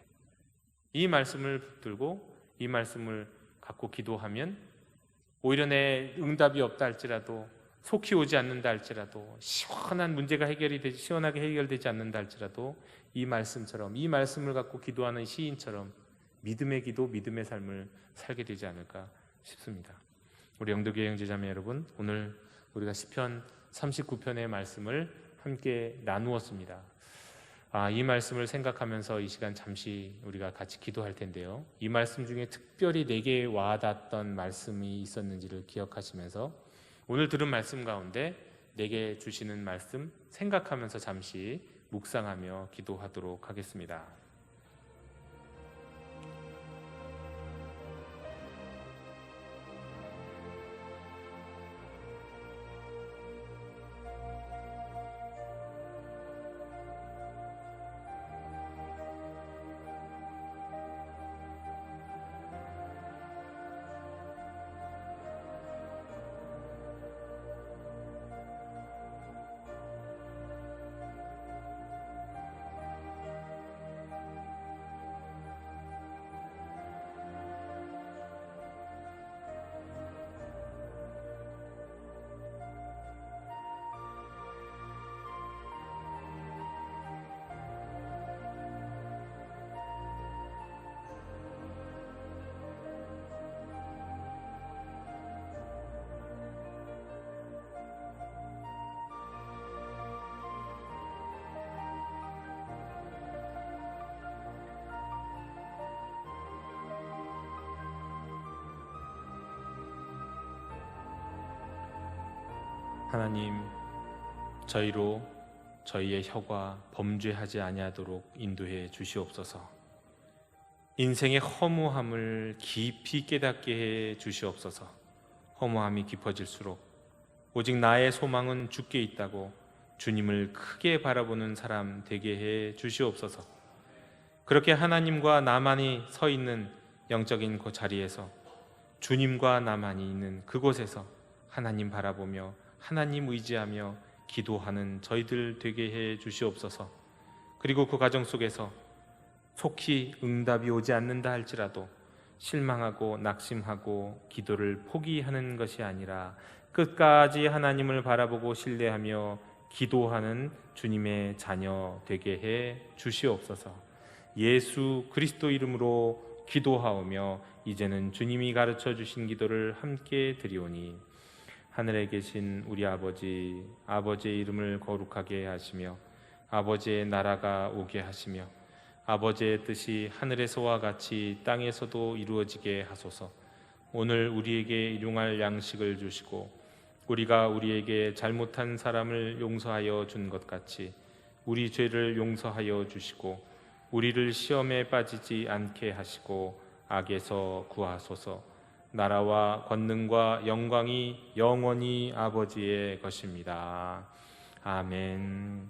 이 말씀을 붙들고 이 말씀을 갖고 기도하면 오히려 내 응답이 없다 할지라도 속히 오지 않는다 할지라도 시원한 문제가 시원하게 해결되지 않는다 할지라도 이 말씀처럼 이 말씀을 갖고 기도하는 시인처럼 믿음의 기도, 믿음의 삶을 살게 되지 않을까 싶습니다. 우리 영도교회 형제자매 여러분, 오늘 우리가 시편 39편의 말씀을 함께 나누었습니다. 이 말씀을 생각하면서 이 시간 잠시 우리가 같이 기도할 텐데요. 이 말씀 중에 특별히 내게 와닿았던 말씀이 있었는지를 기억하시면서 오늘 들은 말씀 가운데 내게 주시는 말씀 생각하면서 잠시 묵상하며 기도하도록 하겠습니다. 하나님, 저희로 저희의 혀가 범죄하지 아니하도록 인도해 주시옵소서. 인생의 허무함을 깊이 깨닫게 해 주시옵소서. 허무함이 깊어질수록 오직 나의 소망은 주께 있다고 주님을 크게 바라보는 사람 되게 해 주시옵소서. 그렇게 하나님과 나만이 서 있는 영적인 그 자리에서 주님과 나만이 있는 그곳에서 하나님 바라보며 하나님 의지하며 기도하는 저희들 되게 해 주시옵소서. 그리고 그 과정 속에서 속히 응답이 오지 않는다 할지라도 실망하고 낙심하고 기도를 포기하는 것이 아니라 끝까지 하나님을 바라보고 신뢰하며 기도하는 주님의 자녀 되게 해 주시옵소서. 예수 그리스도 이름으로 기도하오며 이제는 주님이 가르쳐 주신 기도를 함께 드리오니 하늘에 계신 우리 아버지, 아버지의 이름을 거룩하게 하시며 아버지의 나라가 오게 하시며 아버지의 뜻이 하늘에서와 같이 땅에서도 이루어지게 하소서. 오늘 우리에게 일용할 양식을 주시고 우리가 우리에게 잘못한 사람을 용서하여 준 것 같이 우리 죄를 용서하여 주시고 우리를 시험에 빠지지 않게 하시고 악에서 구하소서. 나라와 권능과 영광이 영원히 아버지의 것입니다. 아멘.